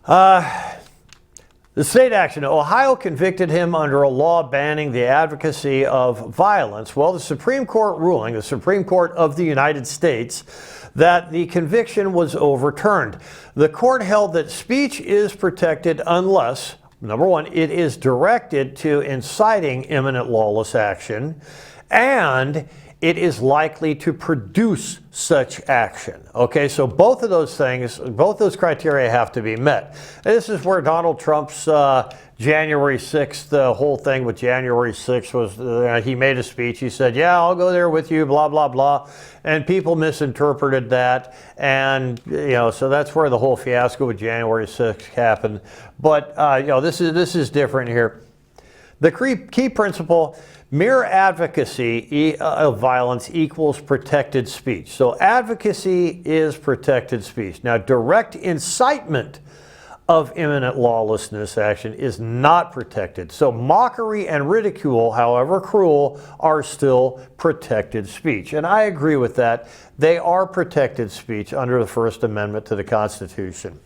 the state action. Ohio convicted him under a law banning the advocacy of violence. Well, the Supreme Court ruling, the Supreme Court of the United States, that the conviction was overturned. The court held that speech is protected unless, number one, it is directed to inciting imminent lawless action, and it is likely to produce such action. Okay, so both of those things, both those criteria have to be met. And this is where Donald Trump's January 6th, the whole thing with January 6th was, he made a speech. He said, yeah, I'll go there with you, blah, blah, blah. And people misinterpreted that. And, so that's where the whole fiasco with January 6th happened. But, this is different here. The key principle: mere advocacy of violence equals protected speech. So advocacy is protected speech. Now, direct incitement of imminent lawlessness action is not protected. So mockery and ridicule, however cruel, are still protected speech. And I agree with that. They are protected speech under the First Amendment to the Constitution.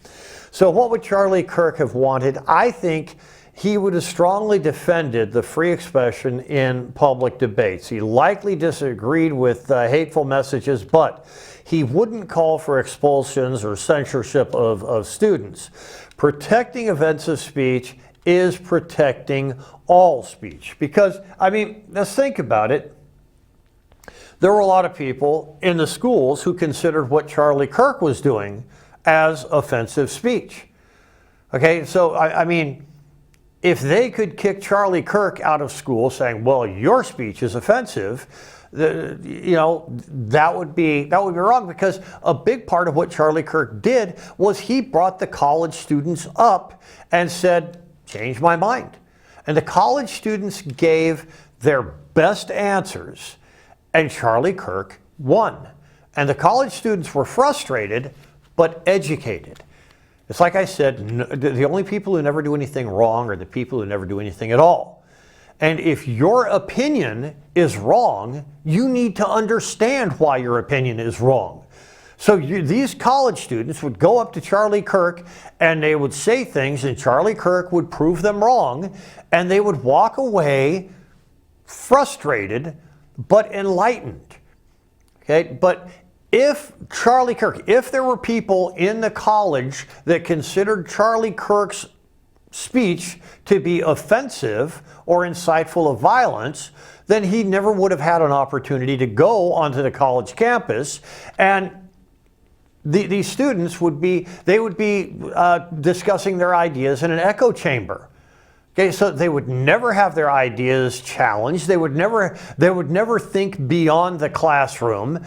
So what would Charlie Kirk have wanted? I think he would have strongly defended the free expression in public debates. He likely disagreed with hateful messages, but he wouldn't call for expulsions or censorship of students. Protecting offensive speech is protecting all speech. Because, I mean, let's think about it. There were a lot of people in the schools who considered what Charlie Kirk was doing as offensive speech. Okay, so, I mean, if they could kick Charlie Kirk out of school saying, well, your speech is offensive, that would be wrong, because a big part of what Charlie Kirk did was he brought the college students up and said, change my mind. And the college students gave their best answers, and Charlie Kirk won. And the college students were frustrated, but educated. It's like I said, the only people who never do anything wrong are the people who never do anything at all. And if your opinion is wrong, you need to understand why your opinion is wrong. So these college students would go up to Charlie Kirk and they would say things, and Charlie Kirk would prove them wrong, and they would walk away frustrated but enlightened. Okay, but if there were people in the college that considered Charlie Kirk's speech to be offensive or insightful of violence, then he never would have had an opportunity to go onto the college campus, and these students would be discussing their ideas in an echo chamber. Okay, so they would never have their ideas challenged. They would never think beyond the classroom,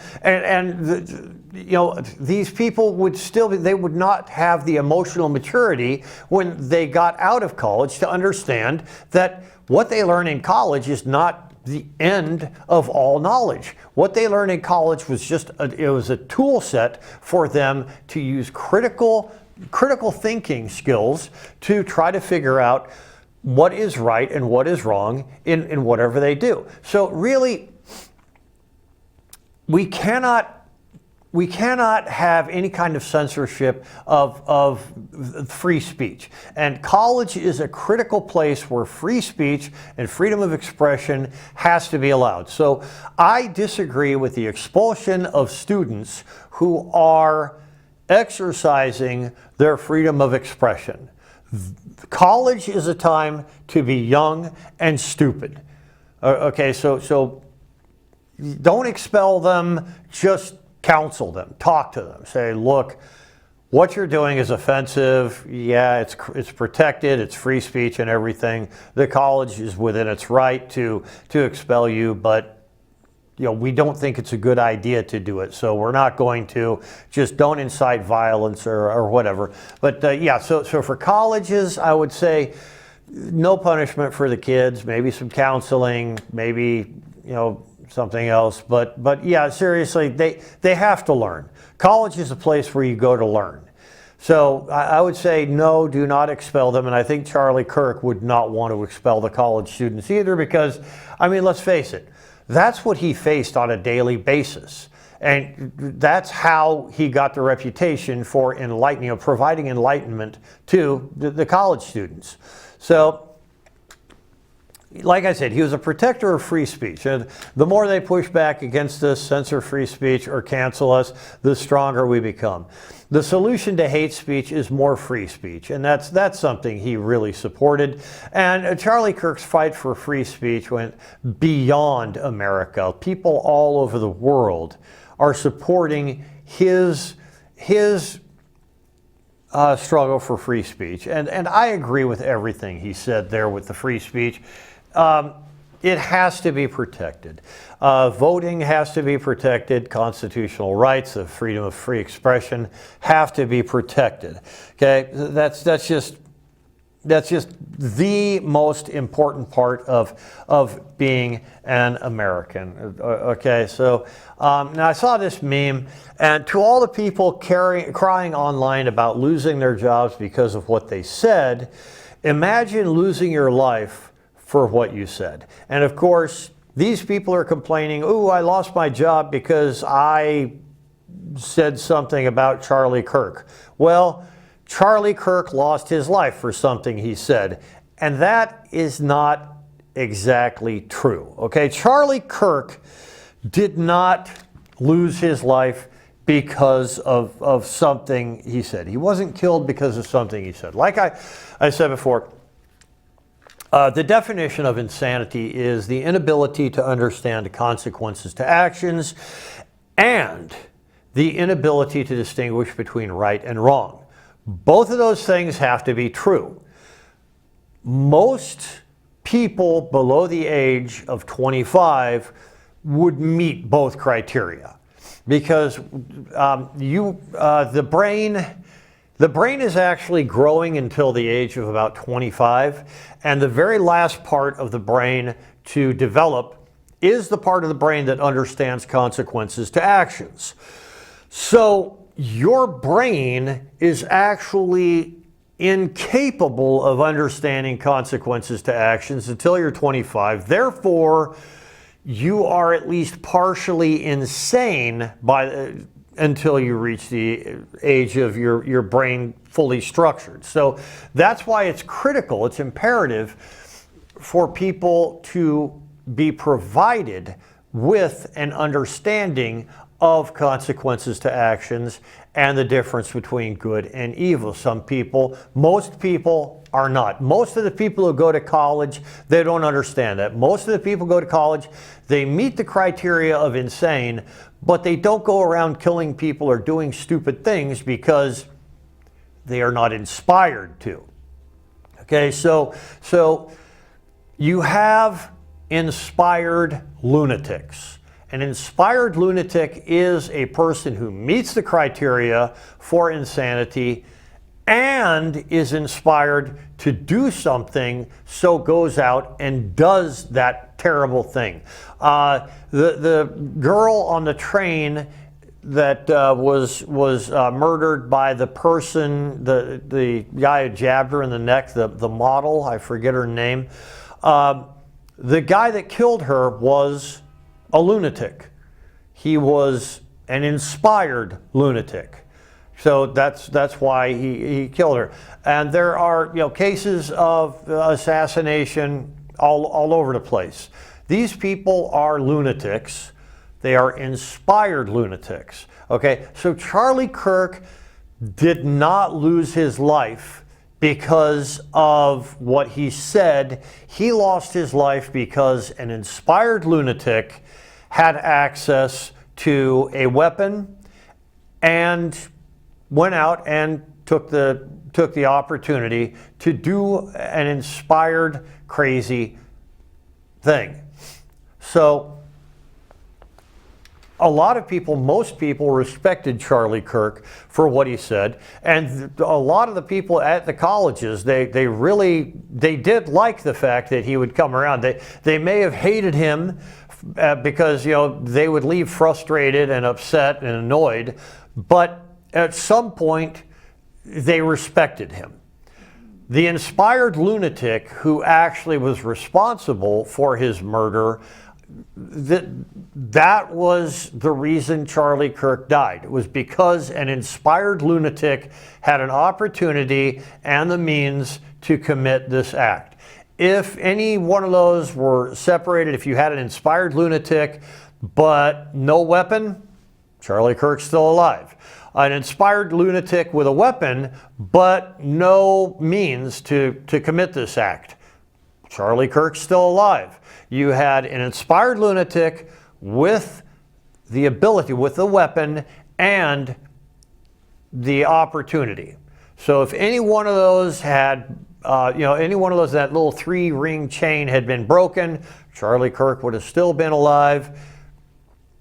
these people would not have the emotional maturity when they got out of college to understand that what they learn in college is not the end of all knowledge. What they learned in college was a tool set for them to use critical thinking skills to try to figure out what is right and what is wrong in whatever they do. So really, we cannot have any kind of censorship of free speech. And college is a critical place where free speech and freedom of expression has to be allowed. So I disagree with the expulsion of students who are exercising their freedom of expression. College is a time to be young and stupid. Okay, so don't expel them, just counsel them, talk to them, say, look, what you're doing is offensive. Yeah, it's protected, it's free speech and everything. The college is within its right to expel you, but we don't think it's a good idea to do it, so we're not going to. Just don't incite violence or whatever. But so for colleges, I would say no punishment for the kids, maybe some counseling, maybe something else. But yeah, seriously, they have to learn. College is a place where you go to learn. So I would say no, do not expel them. And I think Charlie Kirk would not want to expel the college students either, because, I mean, let's face it, that's what he faced on a daily basis. And that's how he got the reputation for providing enlightenment to the college students. So, like I said, he was a protector of free speech. And the more they push back against us, censor free speech, or cancel us, the stronger we become. The solution to hate speech is more free speech, and that's something he really supported. And Charlie Kirk's fight for free speech went beyond America. People all over the world are supporting his struggle for free speech. And I agree with everything he said there with the free speech. It has to be protected. Voting has to be protected. Constitutional rights of freedom of free expression have to be protected. Okay, that's just the most important part of being an American. Okay, so now I saw this meme, and to all the people crying online about losing their jobs because of what they said, imagine losing your life for what you said. And of course, these people are complaining, "Ooh, I lost my job because I said something about Charlie Kirk." Well, Charlie Kirk lost his life for something he said. And that is not exactly true. Okay, Charlie Kirk did not lose his life because of something he said. He wasn't killed because of something he said. Like I said before, the definition of insanity is the inability to understand the consequences to actions and the inability to distinguish between right and wrong. Both of those things have to be true. Most people below the age of 25 would meet both criteria because the brain is actually growing until the age of about 25, and the very last part of the brain to develop is the part of the brain that understands consequences to actions. So your brain is actually incapable of understanding consequences to actions until you're 25. Therefore, you are at least partially insane until you reach the age of your brain fully structured. So that's why it's critical, it's imperative for people to be provided with an understanding of consequences to actions and the difference between good and evil. Most people are not. Most of the people who go to college, they don't understand that. Most of the people who go to college, they meet the criteria of insane, but they don't go around killing people or doing stupid things because they are not inspired to. Okay, so you have inspired lunatics. An inspired lunatic is a person who meets the criteria for insanity and is inspired to do something, so goes out and does that terrible thing. The girl on the train that was murdered by the person, the guy who jabbed her in the neck, the model, I forget her name. The guy that killed her was a lunatic. He was an inspired lunatic. So that's why he killed her. And there are cases of assassination all over the place. These people are lunatics. They are inspired lunatics. Okay, so Charlie Kirk did not lose his life because of what he said. He lost his life because an inspired lunatic had access to a weapon and went out and took the opportunity to do an inspired, crazy thing. So a lot of people, most people respected Charlie Kirk for what he said, and a lot of the people at the colleges, they did like the fact that he would come around. They may have hated him because they would leave frustrated and upset and annoyed, but at some point they respected him. The inspired lunatic who actually was responsible for his murder, that was the reason Charlie Kirk died. It was because an inspired lunatic had an opportunity and the means to commit this act. If any one of those were separated, if you had an inspired lunatic but no weapon, Charlie Kirk's still alive. An inspired lunatic with a weapon but no means to commit this act, Charlie Kirk's still alive. You had an inspired lunatic with the ability, with the weapon and the opportunity. So if any one of those had, any one of those, that little 3-ring chain had been broken, Charlie Kirk would have still been alive.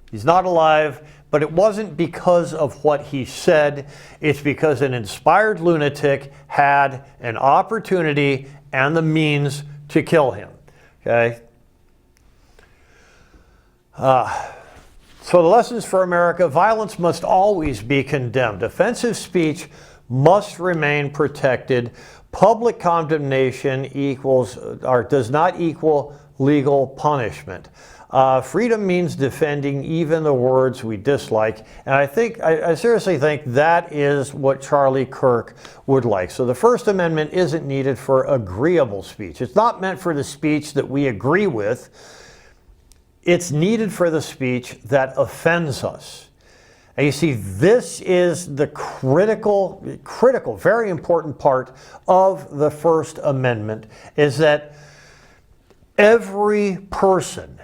He's not alive, but it wasn't because of what he said. It's because an inspired lunatic had an opportunity and the means to kill him. Okay? So the lessons for America: violence must always be condemned. Offensive speech must remain protected. Public condemnation does not equal legal punishment. Freedom means defending even the words we dislike. And I seriously think that is what Charlie Kirk would like. So the First Amendment isn't needed for agreeable speech. It's not meant for the speech that we agree with. It's needed for the speech that offends us. And you see, this is the critical, very important part of the First Amendment, is that every person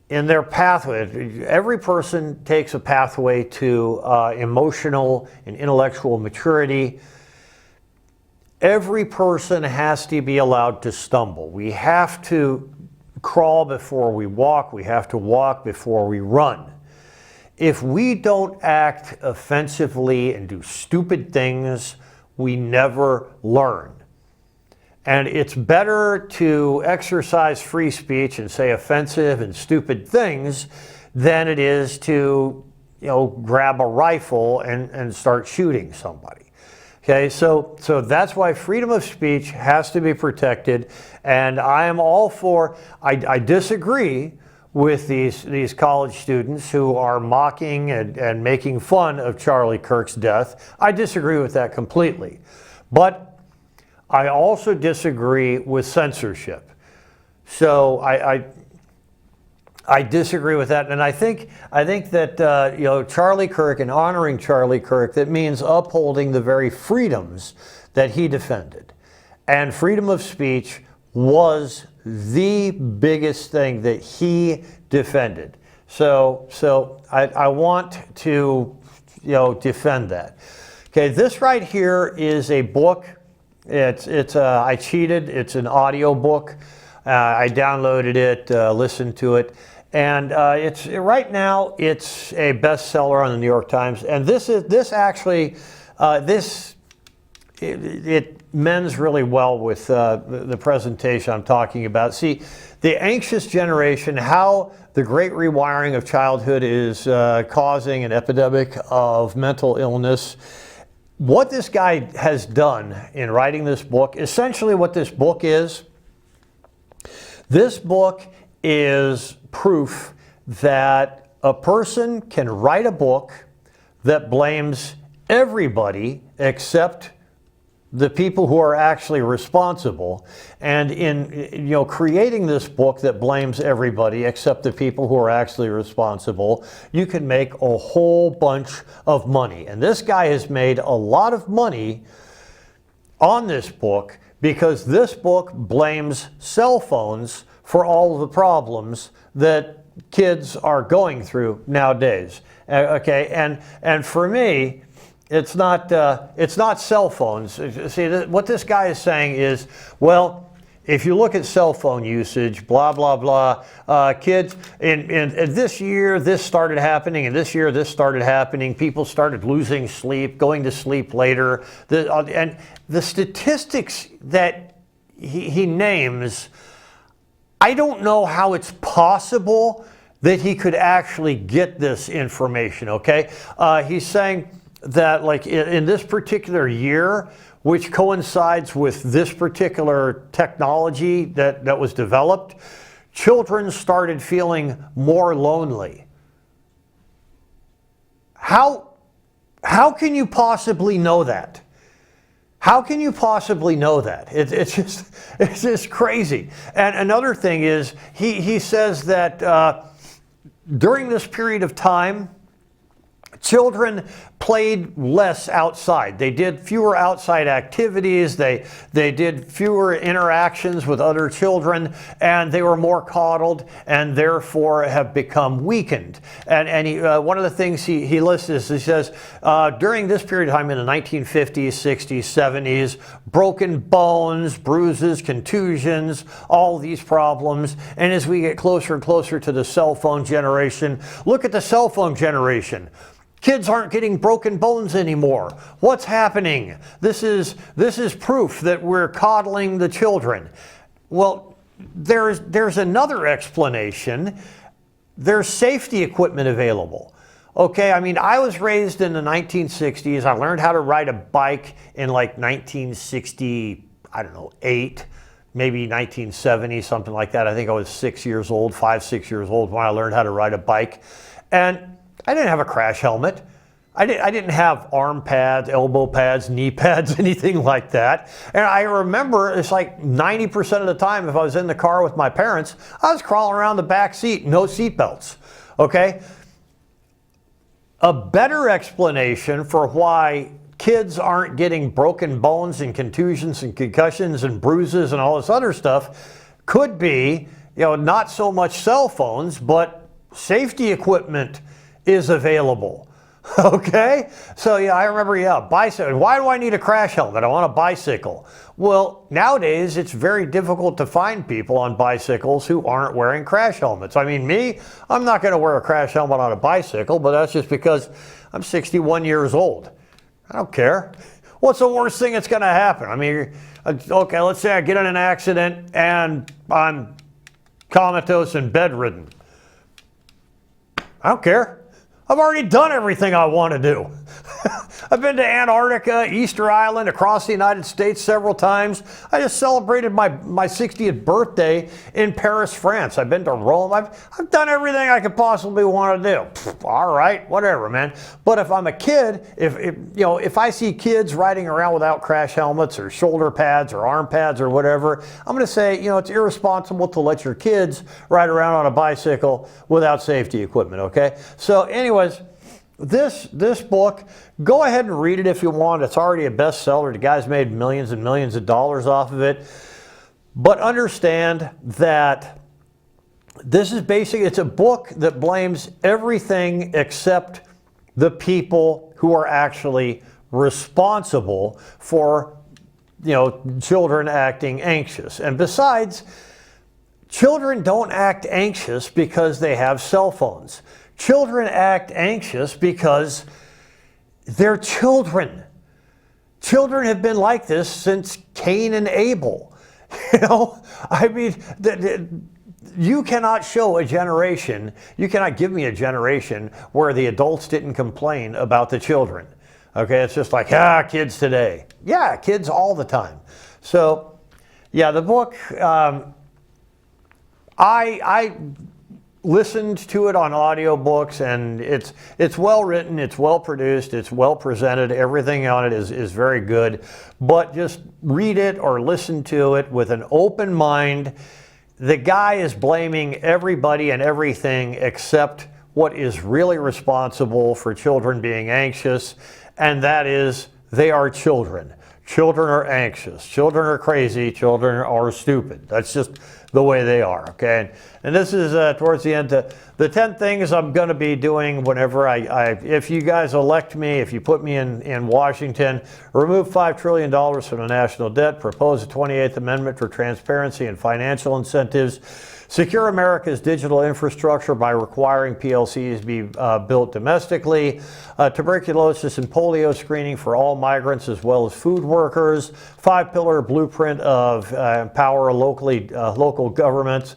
in their pathway, every person takes a pathway to emotional and intellectual maturity. Every person has to be allowed to stumble. We have to crawl before we walk. We have to walk before we run. If we don't act offensively and do stupid things, we never learn. And it's better to exercise free speech and say offensive and stupid things than it is to, grab a rifle and start shooting somebody. Okay, so that's why freedom of speech has to be protected. And I am all for, I disagree with these college students who are mocking and making fun of Charlie Kirk's death. I disagree with that completely. But I also disagree with censorship. So I disagree with that, and I think that Charlie Kirk, and honoring Charlie Kirk, that means upholding the very freedoms that he defended. And freedom of speech was the biggest thing that he defended. So I want to defend that. Okay, this right here is a book. I cheated. It's an audio book. I downloaded it, listened to it, and right now it's a bestseller on the New York Times. And it mends really well with the presentation I'm talking about. See, the anxious generation, how the great rewiring of childhood is causing an epidemic of mental illness. What this guy has done in writing this book, essentially what this book is proof that a person can write a book that blames everybody except the people who are actually responsible. And in creating this book that blames everybody except the people who are actually responsible, you can make a whole bunch of money. And this guy has made a lot of money on this book because this book blames cell phones for all of the problems that kids are going through nowadays. Okay, and for me, it's not cell phones. See, what this guy is saying is, well, if you look at cell phone usage, blah, blah, blah, kids, in this year, this started happening, and this year, this started happening. People started losing sleep, going to sleep later. And the statistics that he names, I don't know how it's possible that he could actually get this information, okay? He's saying that like in this particular year, which coincides with this particular technology that was developed, children started feeling more lonely. How can you possibly know that? How can you possibly know that? It's just crazy. And another thing is, he says that during this period of time, children played less outside. They did fewer outside activities. They did fewer interactions with other children, and they were more coddled, and therefore have become weakened. And one of the things he lists is, he says, during this period of time in the 1950s, 60s, 70s, broken bones, bruises, contusions, all these problems. And as we get closer and closer to the cell phone generation, look at the cell phone generation. Kids aren't getting broken bones anymore. What's happening? This is proof that we're coddling the children. Well, there's another explanation. There's safety equipment available. Okay, I mean, I was raised in the 1960s. I learned how to ride a bike in like 1968, maybe 1970, something like that. I think I was 6 years old, 5, 6 years old when I learned how to ride a bike. And I didn't have a crash helmet. I didn't have arm pads, elbow pads, knee pads, anything like that. And I remember it's like 90% of the time, if I was in the car with my parents, I was crawling around the back seat, no seat belts. Okay? A better explanation for why kids aren't getting broken bones and contusions and concussions and bruises and all this other stuff could be, not so much cell phones, but safety equipment is available. Okay? So I remember, bicycle. Why do I need a crash helmet? I want a bicycle. Well, nowadays it's very difficult to find people on bicycles who aren't wearing crash helmets. I mean, I'm not going to wear a crash helmet on a bicycle, but that's just because I'm 61 years old. I don't care. What's the worst thing that's going to happen? I mean, okay, let's say I get in an accident and I'm comatose and bedridden. I don't care. I've already done everything I want to do. I've been to Antarctica, Easter Island, across the United States several times. I just celebrated my 60th birthday in Paris, France. I've been to Rome. I've done everything I could possibly want to do. All right, whatever, man. But if I'm a kid, if I see kids riding around without crash helmets or shoulder pads or arm pads or whatever, I'm going to say, it's irresponsible to let your kids ride around on a bicycle without safety equipment, okay? So anyways, this book, go ahead and read it if you want. It's already a bestseller. The guy's made millions and millions of dollars off of it. But understand that this is basically, it's a book that blames everything except the people who are actually responsible for, children acting anxious. And besides, children don't act anxious because they have cell phones. Children act anxious because they're children. Children have been like this since Cain and Abel. I mean, you cannot show a generation, you cannot give me a generation where the adults didn't complain about the children. Okay, it's just like, kids today. Yeah, kids all the time. So, yeah, the book, I listened to it on audiobooks, and it's well written, it's well produced, it's well presented, everything on it is very good. But just read it or listen to it with an open mind. The guy is blaming everybody and everything except what is really responsible for children being anxious, and that is they are children. Children are anxious. Children are crazy. Children are stupid. That's just the way they are, okay? And this is towards the end. The 10 things I'm going to be doing whenever if you guys elect me, if you put me in Washington, remove $5 trillion from the national debt, propose a 28th Amendment for transparency and financial incentives, secure America's digital infrastructure by requiring PLCs be built domestically, tuberculosis and polio screening for all migrants as well as food workers, 5-pillar blueprint of empower local governments,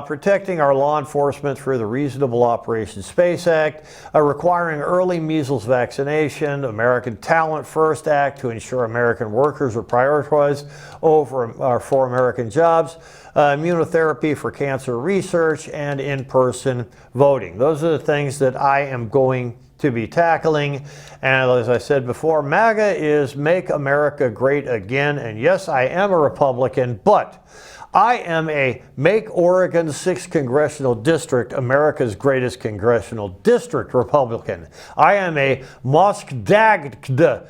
protecting our law enforcement through the Reasonable Operations Space Act, requiring early measles vaccination, American Talent First Act to ensure American workers are prioritized for American jobs, immunotherapy for cancer research, and in-person voting. Those are the things that I am going to be tackling. And as I said before, MAGA is Make America Great Again. And yes, I am a Republican, but I am a Make Oregon 6th Congressional District America's greatest congressional district Republican. I am a Mosque-Dagd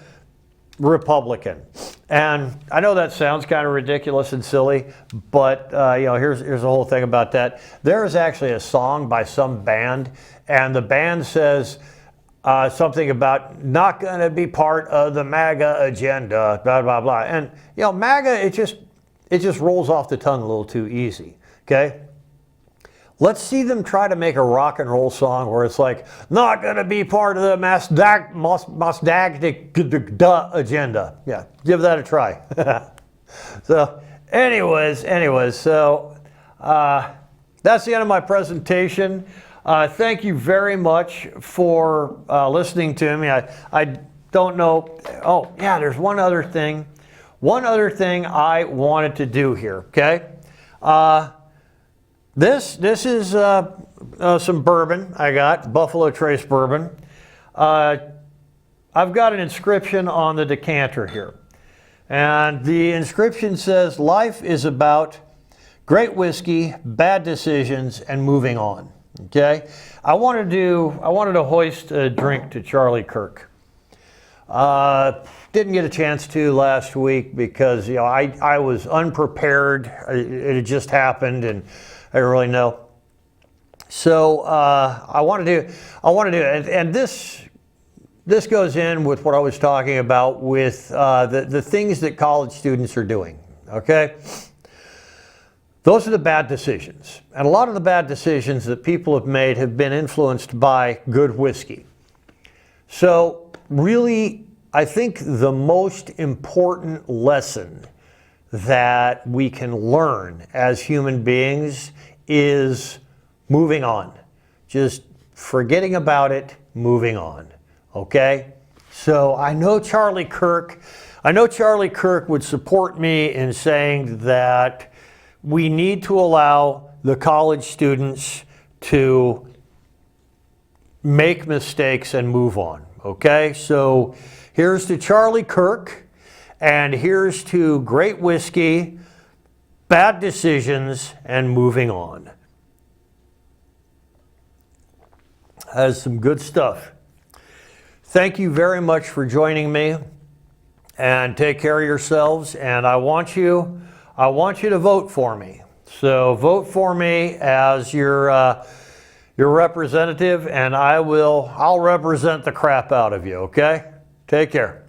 Republican. And I know that sounds kind of ridiculous and silly, but here's the whole thing about that. There is actually a song by some band, and the band says something about not going to be part of the MAGA agenda, blah, blah, blah. And, MAGA, it just rolls off the tongue a little too easy, okay? Let's see them try to make a rock and roll song where it's like, not going to be part of the Mosque-Dagd agenda. Yeah, give that a try. So anyways, so that's the end of my presentation. Thank you very much for listening to me. I don't know. Oh, yeah, there's one other thing. One other thing I wanted to do here, okay? This is some bourbon I got, Buffalo Trace bourbon. I've got an inscription on the decanter here. And the inscription says, "Life is about great whiskey, bad decisions, and moving on." Okay? I wanted to hoist a drink to Charlie Kirk. Didn't get a chance to last week because I was unprepared. It had just happened, and I didn't really know. So I want to do it, and this goes in with what I was talking about with the things that college students are doing. Okay. Those are the bad decisions. And a lot of the bad decisions that people have made have been influenced by good whiskey. So really, I think the most important lesson that we can learn as human beings is moving on. Just forgetting about it, moving on. Okay? So I know Charlie Kirk would support me in saying that we need to allow the college students to make mistakes and move on. Okay? So here's to Charlie Kirk, and here's to great whiskey, bad decisions, and moving on. That's some good stuff. Thank you very much for joining me, and take care of yourselves. And I want you to vote for me. So vote for me as your representative, and I'll represent the crap out of you. Okay? Take care.